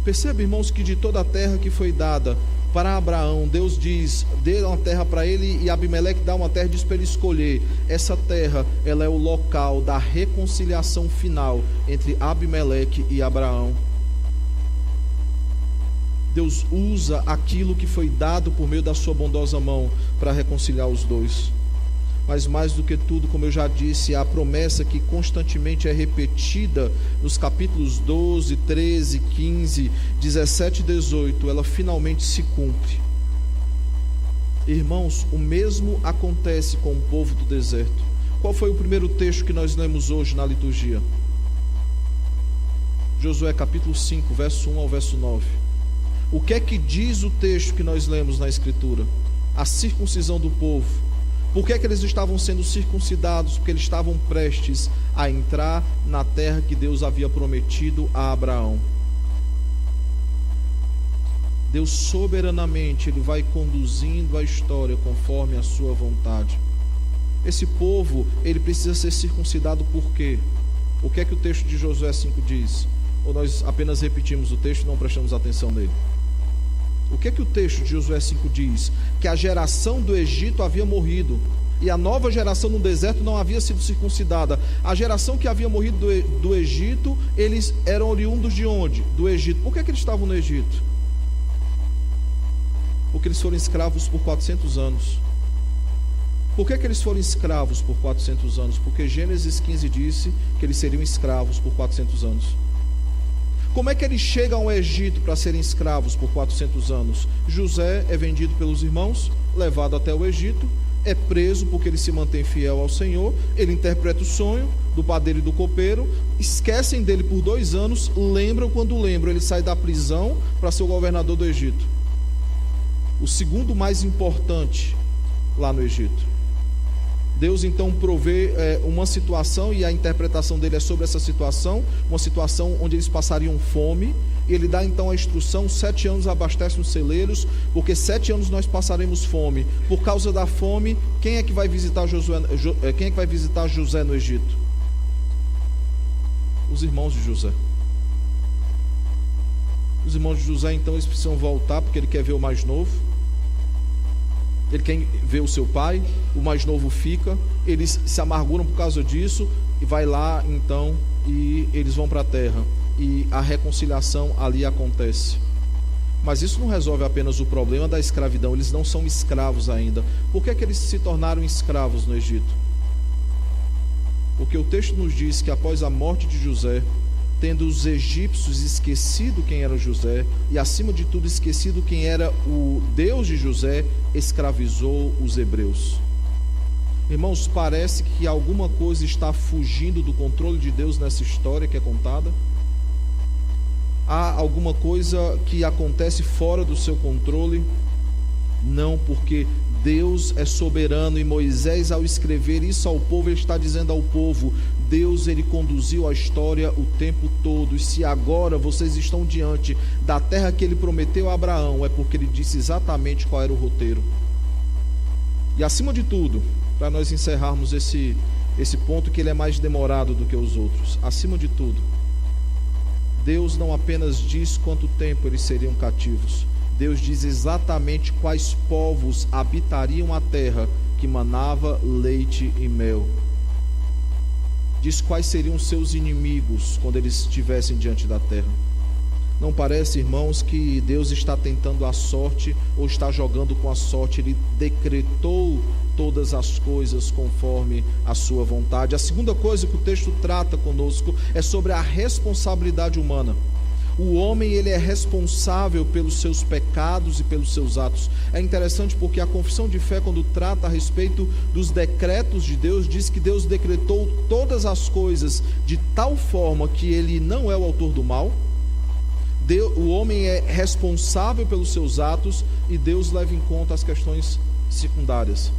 Perceba, irmãos, que de toda a terra que foi dada para Abraão, Deus diz, dê uma terra para ele, e Abimeleque dá uma terra, diz para ele escolher. Essa terra, ela é o local da reconciliação final entre Abimeleque e Abraão. Deus usa aquilo que foi dado por meio da sua bondosa mão para reconciliar os dois. Mas mais do que tudo, como eu já disse, a promessa que constantemente é repetida nos capítulos 12, 13, 15, 17 e 18, ela finalmente se cumpre. Irmãos, o mesmo acontece com o povo do deserto. Qual foi o primeiro texto que nós lemos hoje na liturgia? Josué capítulo 5, verso 1 ao verso 9. O que é que diz o texto que nós lemos na Escritura? A circuncisão do povo. Por que é que eles estavam sendo circuncidados? Porque eles estavam prestes a entrar na terra que Deus havia prometido a Abraão. Deus soberanamente, Ele vai conduzindo a história conforme a sua vontade. Esse povo, ele precisa ser circuncidado por quê? O que é que o texto de Josué 5 diz? Ou nós apenas repetimos o texto e não prestamos atenção nele? O que é que o texto de Josué 5 diz? Que a geração do Egito havia morrido e a nova geração no deserto não havia sido circuncidada. A geração que havia morrido do Egito, eles eram oriundos de onde? Do Egito. Por que é que eles estavam no Egito? Porque eles foram escravos por 400 anos. Por que é que eles foram escravos por 400 anos? Porque Gênesis 15 disse que eles seriam escravos por 400 anos. Como é que eles chegam ao Egito para serem escravos por 400 anos? José é vendido pelos irmãos, levado até o Egito, é preso porque ele se mantém fiel ao Senhor, ele interpreta o sonho do padeiro e do copeiro, esquecem dele por 2 anos, lembram, quando lembram, ele sai da prisão para ser o governador do Egito. O segundo mais importante lá no Egito. Deus então provê uma situação, e a interpretação dele é sobre essa situação, uma situação onde eles passariam fome. Ele dá então a instrução: 7 anos abastecem os celeiros, porque 7 anos nós passaremos fome. Por causa da fome, quem é que vai visitar José no Egito? Os irmãos de José. Os irmãos de José então eles precisam voltar, porque ele quer ver o mais novo. Ele quer ver o seu pai, o mais novo fica, eles se amarguram por causa disso, e vai lá então, e eles vão para a terra, e a reconciliação ali acontece. Mas isso não resolve apenas o problema da escravidão, eles não são escravos ainda. Por que é que eles se tornaram escravos no Egito? Porque o texto nos diz que após a morte de José, tendo os egípcios esquecido quem era José, e acima de tudo esquecido quem era o Deus de José, escravizou os hebreus. Irmãos, parece que alguma coisa está fugindo do controle de Deus nessa história que é contada. Há alguma coisa que acontece fora do seu controle? Não, porque Deus é soberano, e Moisés, ao escrever isso ao povo, ele está dizendo ao povo: Deus, ele conduziu a história o tempo todo, e se agora vocês estão diante da terra que ele prometeu a Abraão, é porque ele disse exatamente qual era o roteiro. E acima de tudo, para nós encerrarmos esse ponto, que ele é mais demorado do que os outros, acima de tudo, Deus não apenas diz quanto tempo eles seriam cativos, Deus diz exatamente quais povos habitariam a terra que manava leite e mel. Diz quais seriam seus inimigos quando eles estivessem diante da terra. Não parece, irmãos, que Deus está tentando a sorte ou está jogando com a sorte? Ele decretou todas as coisas conforme a sua vontade. A segunda coisa que o texto trata conosco é sobre a responsabilidade humana. O homem, ele é responsável pelos seus pecados e pelos seus atos. É interessante porque a confissão de fé, quando trata a respeito dos decretos de Deus, diz que Deus decretou todas as coisas de tal forma que ele não é o autor do mal. O homem é responsável pelos seus atos, e Deus leva em conta as questões secundárias.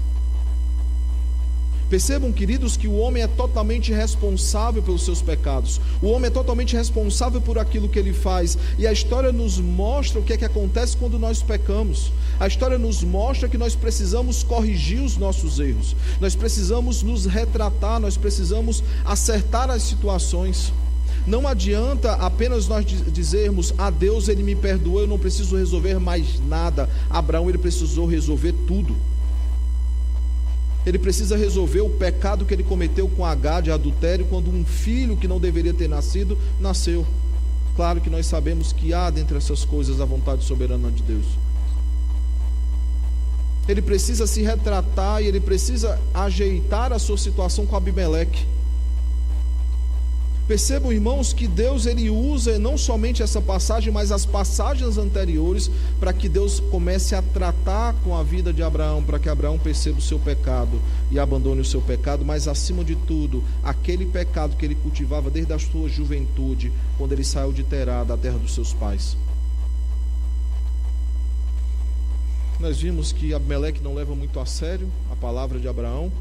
Percebam, queridos, que o homem é totalmente responsável pelos seus pecados. O homem é totalmente responsável por aquilo que ele faz. E a história nos mostra o que é que acontece quando nós pecamos. A história nos mostra que nós precisamos corrigir os nossos erros. Nós precisamos nos retratar, nós precisamos acertar as situações. Não adianta apenas nós dizermos: a Deus, ele me perdoou, eu não preciso resolver mais nada. Abraão, ele precisou resolver tudo. Ele precisa resolver o pecado que ele cometeu com Agar de adultério, quando um filho que não deveria ter nascido, nasceu. Claro que nós sabemos que há dentre essas coisas a vontade soberana de Deus. Ele precisa se retratar, e ele precisa ajeitar a sua situação com Abimeleque. Percebam, irmãos, que Deus, ele usa não somente essa passagem, mas as passagens anteriores, para que Deus comece a tratar com a vida de Abraão, para que Abraão perceba o seu pecado e abandone o seu pecado, mas acima de tudo, aquele pecado que ele cultivava desde a sua juventude, quando ele saiu de Terá, da terra dos seus pais. Nós vimos que Abimeleque não leva muito a sério a palavra de Abraão,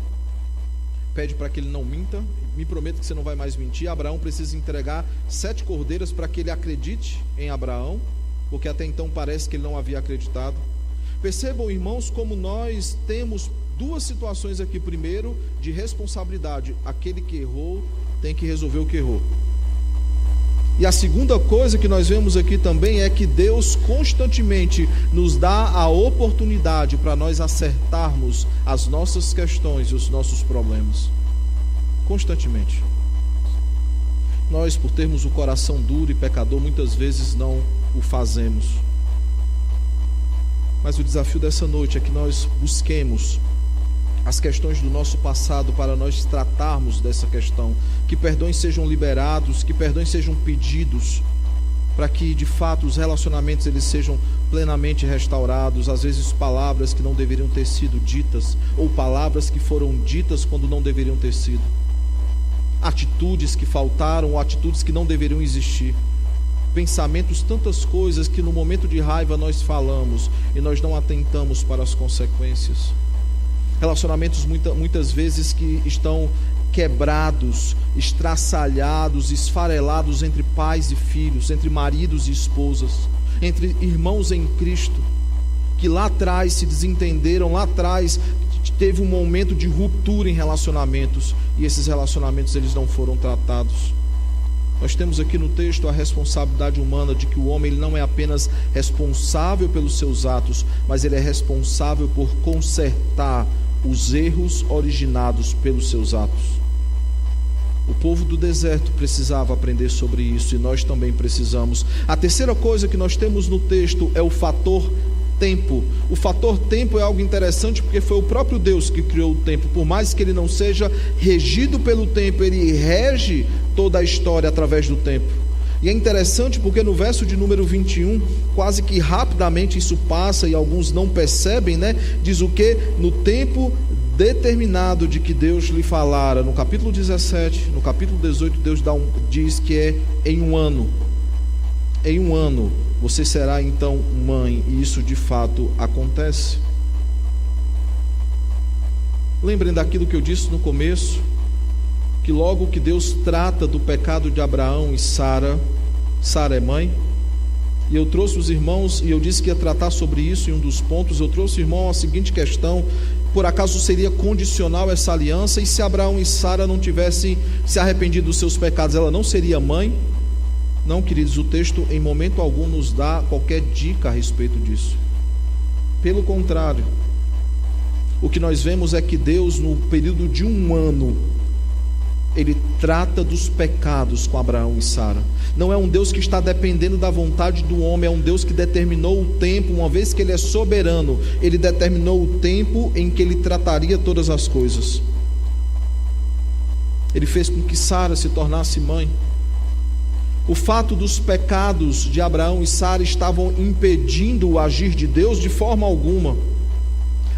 pede para que ele não minta: me prometa que você não vai mais mentir. Abraão precisa entregar 7 cordeiras para que ele acredite em Abraão, porque até então parece que ele não havia acreditado. Percebam, irmãos, como nós temos 2 situações aqui. Primeiro, de responsabilidade: aquele que errou tem que resolver o que errou. E a segunda coisa que nós vemos aqui também é que Deus constantemente nos dá a oportunidade para nós acertarmos as nossas questões e os nossos problemas. Constantemente. Nós, por termos o coração duro e pecador, muitas vezes não o fazemos. Mas o desafio dessa noite é que nós busquemos as questões do nosso passado para nós tratarmos dessa questão, que perdões sejam liberados, que perdões sejam pedidos, para que de fato os relacionamentos eles sejam plenamente restaurados. Às vezes palavras que não deveriam ter sido ditas, ou palavras que foram ditas quando não deveriam ter sido, atitudes que faltaram, ou atitudes que não deveriam existir, pensamentos, tantas coisas que no momento de raiva nós falamos e nós não atentamos para as consequências. Relacionamentos muitas vezes que estão quebrados, estraçalhados, esfarelados entre pais e filhos, entre maridos e esposas, entre irmãos em Cristo, que lá atrás se desentenderam, lá atrás teve um momento de ruptura em relacionamentos, e esses relacionamentos eles não foram tratados. Nós temos aqui no texto a responsabilidade humana de que o homem ele não é apenas responsável pelos seus atos, mas ele é responsável por consertar os erros originados pelos seus atos. O povo do deserto precisava aprender sobre isso, e nós também precisamos. A terceira coisa que nós temos no texto é o fator tempo. O fator tempo é algo interessante, porque foi o próprio Deus que criou o tempo. Por mais que ele não seja regido pelo tempo, ele rege toda a história através do tempo. E é interessante porque no verso de número 21, quase que rapidamente isso passa e alguns não percebem, né? Diz o que? No tempo determinado de que Deus lhe falara. No capítulo 17, no capítulo 18, Deus diz que é em um ano. Em um ano você será então mãe, e isso de fato acontece. Lembrem daquilo que eu disse no começo, que logo que Deus trata do pecado de Abraão e Sara é mãe. E eu trouxe os irmãos, e eu disse que ia tratar sobre isso em um dos pontos. Eu trouxe, irmão, a seguinte questão: por acaso seria condicional essa aliança? E se Abraão e Sara não tivessem se arrependido dos seus pecados, ela não seria mãe? Não, queridos, o texto em momento algum nos dá qualquer dica a respeito disso. Pelo contrário, o que nós vemos é que Deus, no período de um ano, ele trata dos pecados com Abraão e Sara. Não é um Deus que está dependendo da vontade do homem, é um Deus que determinou o tempo. Uma vez que ele é soberano, ele determinou o tempo em que ele trataria todas as coisas. Ele fez com que Sara se tornasse mãe. O fato dos pecados de Abraão e Sara estavam impedindo o agir de Deus de forma alguma.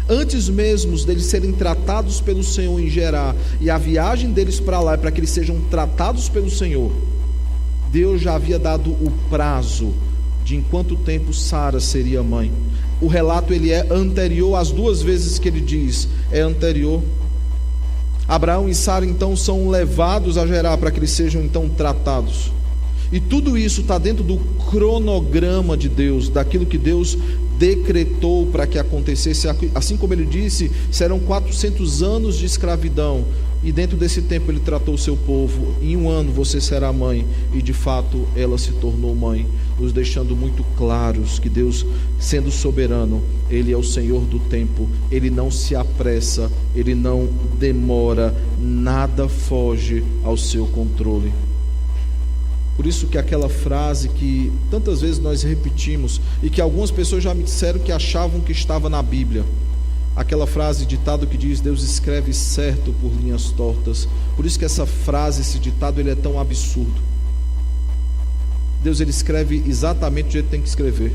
Antes mesmo deles serem tratados pelo Senhor em Gerar, e a viagem deles para lá é para que eles sejam tratados pelo Senhor, Deus já havia dado o prazo de em quanto tempo Sara seria mãe. O relato ele é anterior, às duas vezes que ele diz, é anterior. Abraão e Sara então são levados a Gerar para que eles sejam então tratados. E tudo isso está dentro do cronograma de Deus, daquilo que Deus decretou para que acontecesse. Assim como ele disse, serão 400 anos de escravidão, e dentro desse tempo ele tratou o seu povo. Em um ano você será mãe, e de fato ela se tornou mãe, nos deixando muito claros que Deus, sendo soberano, ele é o Senhor do tempo, ele não se apressa, ele não demora, nada foge ao seu controle. Por isso que aquela frase que tantas vezes nós repetimos, e que algumas pessoas já me disseram que achavam que estava na Bíblia, aquela frase, ditado que diz: Deus escreve certo por linhas tortas. Por isso que essa frase, esse ditado, ele é tão absurdo. Deus ele escreve exatamente do jeito que tem que escrever.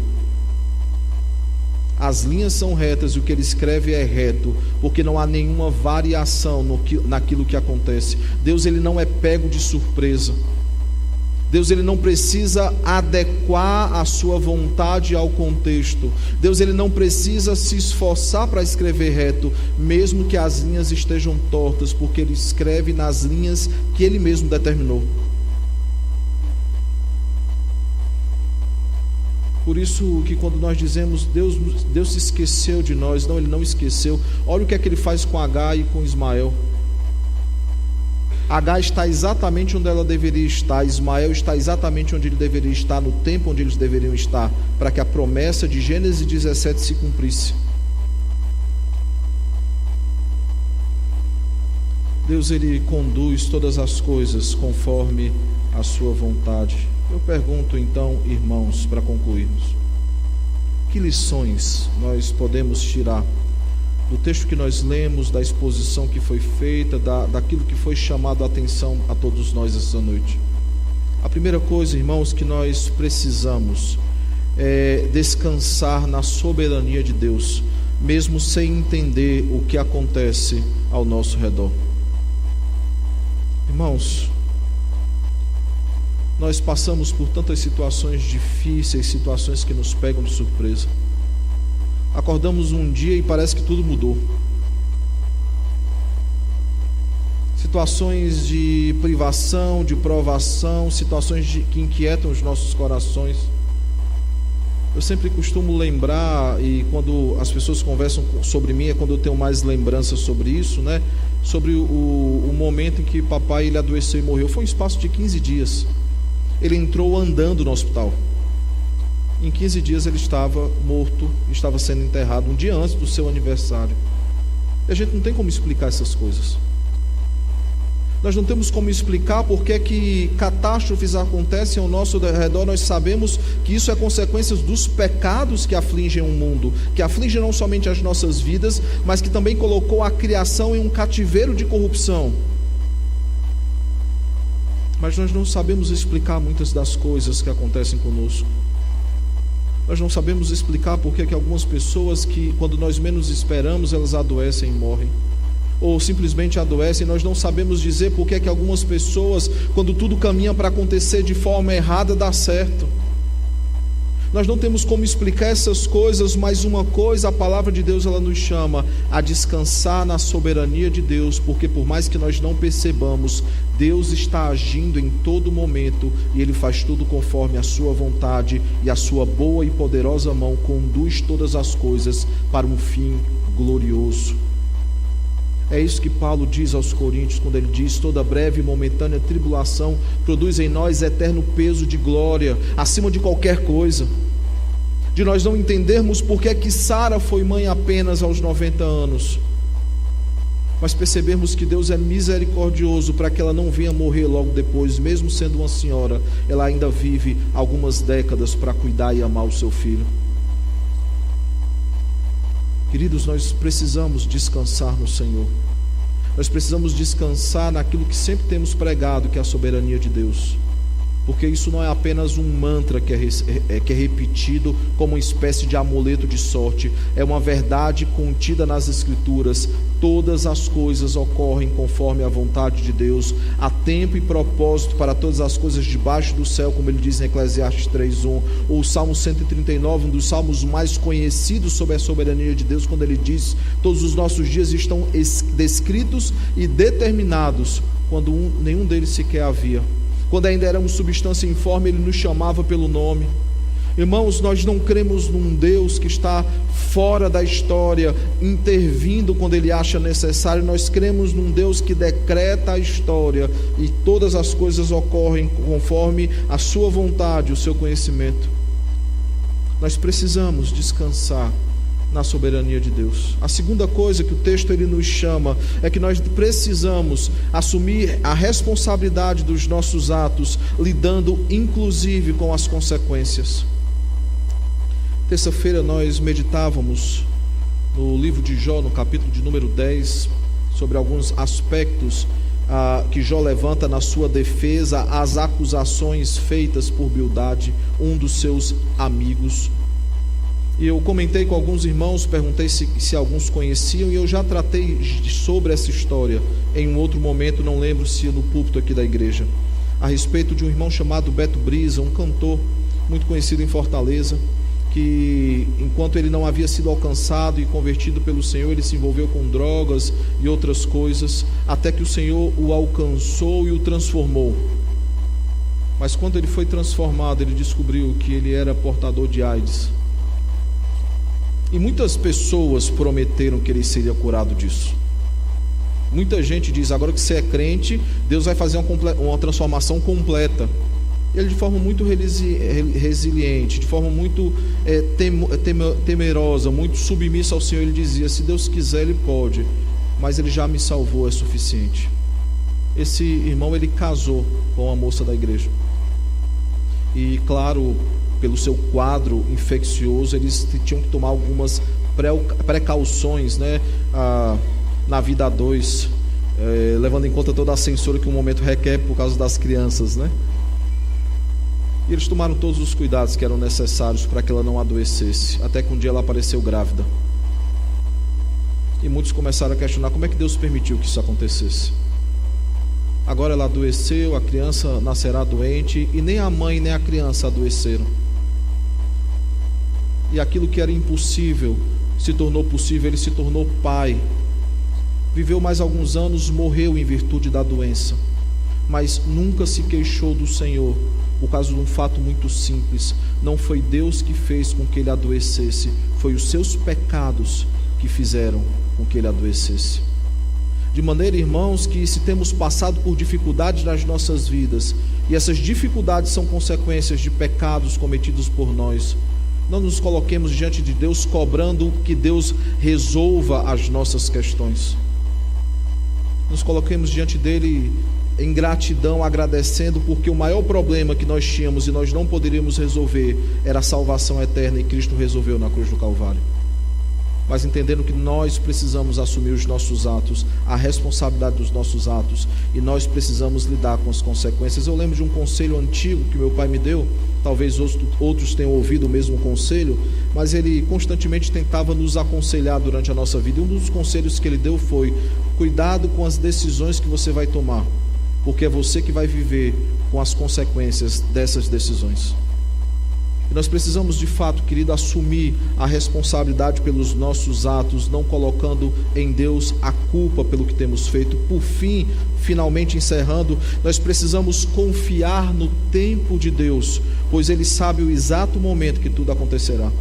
As linhas são retas e o que ele escreve é reto, porque não há nenhuma variação naquilo que acontece. Deus ele não é pego de surpresa. Deus ele não precisa adequar a sua vontade ao contexto. Deus ele não precisa se esforçar para escrever reto, mesmo que as linhas estejam tortas, porque ele escreve nas linhas que ele mesmo determinou. Por isso que quando nós dizemos Deus se esqueceu de nós, não, ele não esqueceu. Olha o que é que ele faz com Agar e com Ismael. Agar está exatamente onde ela deveria estar, Ismael está exatamente onde ele deveria estar, no tempo onde eles deveriam estar, para que a promessa de Gênesis 17 se cumprisse. Deus ele conduz todas as coisas conforme a sua vontade. Eu pergunto então, irmãos, para concluirmos, que lições nós podemos tirar do texto que nós lemos, da exposição que foi feita, daquilo que foi chamado a atenção a todos nós essa noite? A primeira coisa, irmãos, que nós precisamos é descansar na soberania de Deus, mesmo sem entender o que acontece ao nosso redor. Irmãos, nós passamos por tantas situações difíceis, situações que nos pegam de surpresa. Acordamos um dia e parece que tudo mudou. Situações de privação, de provação, situações que inquietam os nossos corações. Eu sempre costumo lembrar, e quando as pessoas conversam sobre mim, é quando eu tenho mais lembrança sobre isso, né? Sobre o momento em que papai ele adoeceu e morreu. Foi um espaço de 15 dias. Ele entrou andando no hospital. Em 15 dias ele estava morto, estava sendo enterrado um dia antes do seu aniversário. E a gente não tem como explicar essas coisas. Nós não temos como explicar por que catástrofes acontecem ao nosso redor. Nós sabemos que isso é consequência dos pecados que afligem o mundo, que afligem não somente as nossas vidas, mas que também colocou a criação em um cativeiro de corrupção. Mas nós não sabemos explicar muitas das coisas que acontecem conosco. Nós não sabemos explicar por que algumas pessoas que, quando nós menos esperamos, elas adoecem e morrem. Ou simplesmente adoecem. Nós não sabemos dizer por que algumas pessoas, quando tudo caminha para acontecer de forma errada, dá certo. Nós não temos como explicar essas coisas, mas uma coisa, a palavra de Deus ela nos chama a descansar na soberania de Deus, porque por mais que nós não percebamos, Deus está agindo em todo momento e Ele faz tudo conforme a sua vontade, e a sua boa e poderosa mão conduz todas as coisas para um fim glorioso. É isso que Paulo diz aos Coríntios, quando ele diz: toda breve e momentânea tribulação produz em nós eterno peso de glória, acima de qualquer coisa. De nós não entendermos por que Sara foi mãe apenas aos 90 anos, mas percebermos que Deus é misericordioso para que ela não venha morrer logo depois. Mesmo sendo uma senhora, ela ainda vive algumas décadas para cuidar e amar o seu filho. Queridos, nós precisamos descansar no Senhor. Nós precisamos descansar naquilo que sempre temos pregado, que é a soberania de Deus. Porque isso não é apenas um mantra que é repetido como uma espécie de amuleto de sorte. É uma verdade contida nas Escrituras. Todas as coisas ocorrem conforme a vontade de Deus. Há tempo e propósito para todas as coisas debaixo do céu, como ele diz em Eclesiastes 3:1. Ou o Salmo 139, um dos salmos mais conhecidos sobre a soberania de Deus, quando ele diz: todos os nossos dias estão descritos e determinados, quando nenhum deles sequer havia. Quando ainda éramos substância informe, Ele nos chamava pelo nome. Irmãos, nós não cremos num Deus que está fora da história, intervindo quando Ele acha necessário. Nós cremos num Deus que decreta a história e todas as coisas ocorrem conforme a sua vontade, o seu conhecimento. Nós precisamos descansar na soberania de Deus. A segunda coisa que o texto ele nos chama é que nós precisamos assumir a responsabilidade dos nossos atos, lidando inclusive com as consequências. Terça-feira nós meditávamos no livro de Jó, no capítulo de número 10, sobre alguns aspectos que Jó levanta na sua defesa às acusações feitas por Bildade, um dos seus amigos. E eu comentei com alguns irmãos, perguntei se alguns conheciam, e eu já tratei sobre essa história em um outro momento, não lembro se no púlpito aqui da igreja, a respeito de um irmão chamado Beto Brisa, um cantor muito conhecido em Fortaleza, que enquanto ele não havia sido alcançado e convertido pelo Senhor, ele se envolveu com drogas e outras coisas, até que o Senhor o alcançou e o transformou. Mas quando ele foi transformado, ele descobriu que ele era portador de AIDS. E muitas pessoas prometeram que ele seria curado disso. Muita gente diz: agora que você é crente, Deus vai fazer uma transformação completa. Ele, de forma muito resiliente, de forma muito temerosa, muito submissa ao Senhor, ele dizia: se Deus quiser, Ele pode, mas Ele já me salvou, é suficiente. Esse irmão, ele casou com uma moça da igreja. E claro, pelo seu quadro infeccioso, eles tinham que tomar algumas precauções, né, na vida a dois, levando em conta toda a censura que um momento requer por causa das crianças, né? E eles tomaram todos os cuidados que eram necessários para que ela não adoecesse, até que um dia ela apareceu grávida. E muitos começaram a questionar como é que Deus permitiu que isso acontecesse. Agora ela adoeceu, a criança nascerá doente, e nem a mãe nem a criança adoeceram. E aquilo que era impossível se tornou possível, ele se tornou pai. Viveu mais alguns anos, morreu em virtude da doença, mas nunca se queixou do Senhor, por causa de um fato muito simples: não foi Deus que fez com que ele adoecesse, foi os seus pecados que fizeram com que ele adoecesse. De maneira, irmãos, que se temos passado por dificuldades nas nossas vidas, e essas dificuldades são consequências de pecados cometidos por nós, não nos coloquemos diante de Deus cobrando que Deus resolva as nossas questões. Nos coloquemos diante dele em gratidão, agradecendo, porque o maior problema que nós tínhamos e nós não poderíamos resolver era a salvação eterna, e Cristo resolveu na cruz do Calvário. Mas entendendo que nós precisamos assumir os nossos atos, a responsabilidade dos nossos atos, e nós precisamos lidar com as consequências. Eu lembro de um conselho antigo que meu pai me deu, talvez outros tenham ouvido o mesmo conselho, mas ele constantemente tentava nos aconselhar durante a nossa vida. E um dos conselhos que ele deu foi: cuidado com as decisões que você vai tomar, porque é você que vai viver com as consequências dessas decisões. E nós precisamos de fato, querido, assumir a responsabilidade pelos nossos atos, não colocando em Deus a culpa pelo que temos feito. Por fim, finalmente encerrando, nós precisamos confiar no tempo de Deus, pois Ele sabe o exato momento que tudo acontecerá.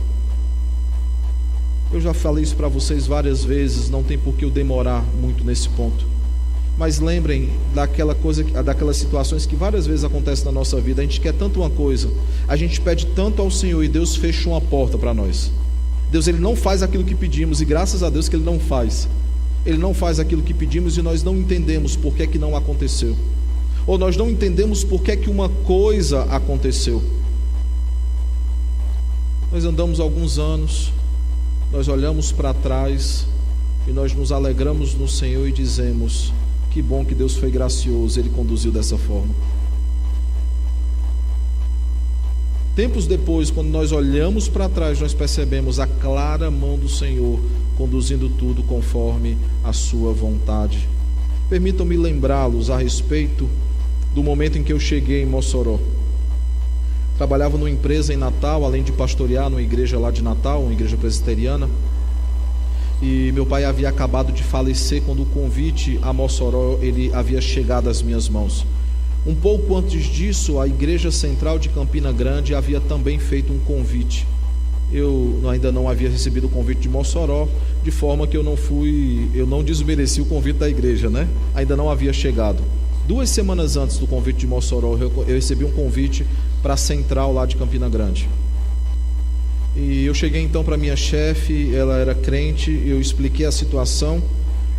Eu já falei isso para vocês várias vezes, não tem por que eu demorar muito nesse ponto. Mas lembrem daquelas situações que várias vezes acontecem na nossa vida. A gente quer tanto uma coisa, a gente pede tanto ao Senhor, e Deus fecha uma porta para nós. Deus, Ele não faz aquilo que pedimos, e graças a Deus que Ele não faz. Ele não faz aquilo que pedimos, e nós não entendemos por que não aconteceu, ou nós não entendemos por que uma coisa aconteceu. Nós andamos alguns anos, nós olhamos para trás e nós nos alegramos no Senhor e dizemos: que bom que Deus foi gracioso, Ele conduziu dessa forma. Tempos depois, quando nós olhamos para trás, nós percebemos a clara mão do Senhor conduzindo tudo conforme a sua vontade. Permitam-me lembrá-los a respeito do momento em que eu cheguei em Mossoró. Trabalhava numa empresa em Natal, além de pastorear numa igreja lá de Natal, uma igreja presbiteriana. E meu pai havia acabado de falecer quando o convite a Mossoró ele havia chegado às minhas mãos. Um pouco antes disso, a Igreja Central de Campina Grande havia também feito um convite. Eu ainda não havia recebido o convite de Mossoró, de forma que eu não desmereci o convite da igreja, né? Ainda não havia chegado. 2 semanas antes do convite de Mossoró, eu recebi um convite para a Central lá de Campina Grande. E eu cheguei então para minha chefe, ela era crente, eu expliquei a situação.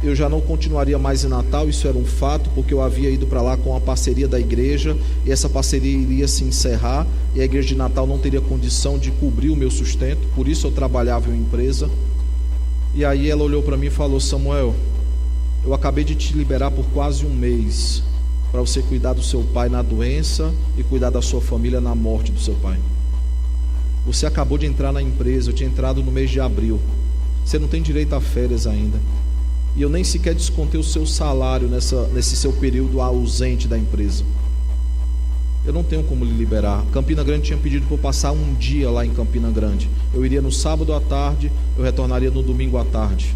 Eu já não continuaria mais em Natal, isso era um fato, porque eu havia ido para lá com a parceria da igreja, e essa parceria iria se encerrar, e a igreja de Natal não teria condição de cobrir o meu sustento, por isso eu trabalhava em uma empresa. E aí ela olhou para mim e falou: Samuel, eu acabei de te liberar por quase um mês, para você cuidar do seu pai na doença e cuidar da sua família na morte do seu pai. Você acabou de entrar na empresa, eu tinha entrado no mês de abril, você não tem direito a férias ainda, e eu nem sequer descontei o seu salário nesse seu período ausente da empresa. Eu não tenho como lhe liberar. Campina Grande tinha pedido para eu passar um dia lá em Campina Grande. Eu iria no sábado à tarde, eu retornaria no domingo à tarde.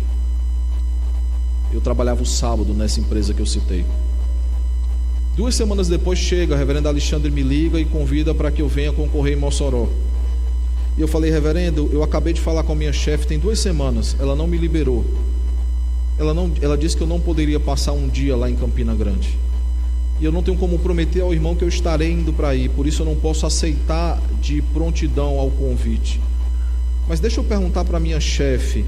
Eu trabalhava o sábado nessa empresa que eu citei. 2 semanas depois chega, o reverendo Alexandre me liga e convida para que eu venha concorrer em Mossoró. E eu falei: reverendo, eu acabei de falar com a minha chefe, tem 2 semanas, ela não me liberou. Ela disse que eu não poderia passar um dia lá em Campina Grande. E eu não tenho como prometer ao irmão que eu estarei indo para aí, por isso eu não posso aceitar de prontidão ao convite. Mas deixa eu perguntar para a minha chefe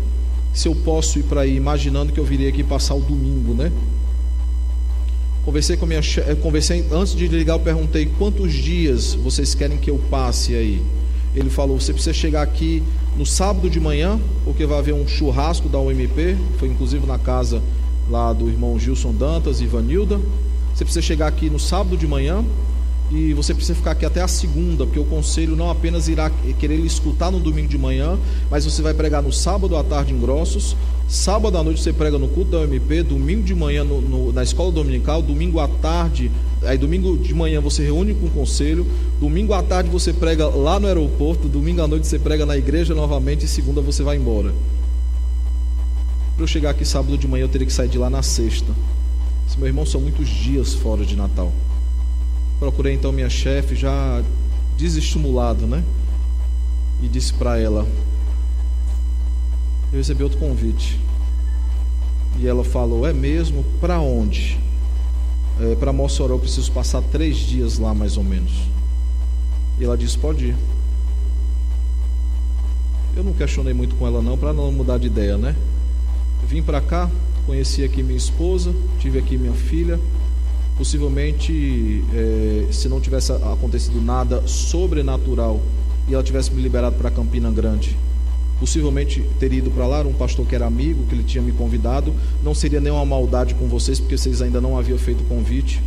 se eu posso ir para aí, imaginando que eu viria aqui passar o domingo, né? Conversei com a minha chefe, antes de ligar eu perguntei: quantos dias vocês querem que eu passe aí? Ele falou: você precisa chegar aqui no sábado de manhã, porque vai haver um churrasco da UMP, foi inclusive na casa lá do irmão Gilson Dantas e Ivanilda. Você precisa chegar aqui no sábado de manhã, e você precisa ficar aqui até a segunda, porque o conselho não apenas irá querer lhe escutar no domingo de manhã, mas você vai pregar no sábado à tarde em Grossos, sábado à noite você prega no culto da UMP, domingo de manhã na escola dominical, domingo à tarde, aí domingo de manhã você reúne com o conselho, domingo à tarde você prega lá no aeroporto, domingo à noite você prega na igreja novamente e segunda você vai embora. Para eu chegar aqui sábado de manhã eu teria que sair de lá na sexta. Meu irmão, são muitos dias fora de Natal. Procurei então minha chefe, já desestimulado, né? E disse para ela: eu recebi outro convite. E ela falou: é mesmo? Para onde? Para Mossoró, eu preciso passar 3 dias lá mais ou menos. E ela disse: pode ir. Eu não questionei muito com ela não, para não mudar de ideia, né? Vim para cá, conheci aqui minha esposa, tive aqui minha filha. Possivelmente, se não tivesse acontecido nada sobrenatural e ela tivesse me liberado para Campina Grande, possivelmente teria ido para lá. Era um pastor que era amigo, que ele tinha me convidado. Não seria nenhuma maldade com vocês, porque vocês ainda não haviam feito o convite.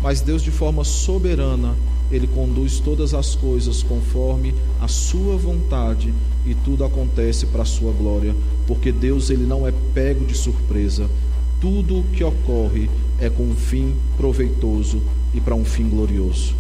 Mas Deus, de forma soberana, Ele conduz todas as coisas conforme a sua vontade, e tudo acontece para a sua glória, porque Deus, Ele não é pego de surpresa. Tudo o que ocorre é com um fim proveitoso e para um fim glorioso.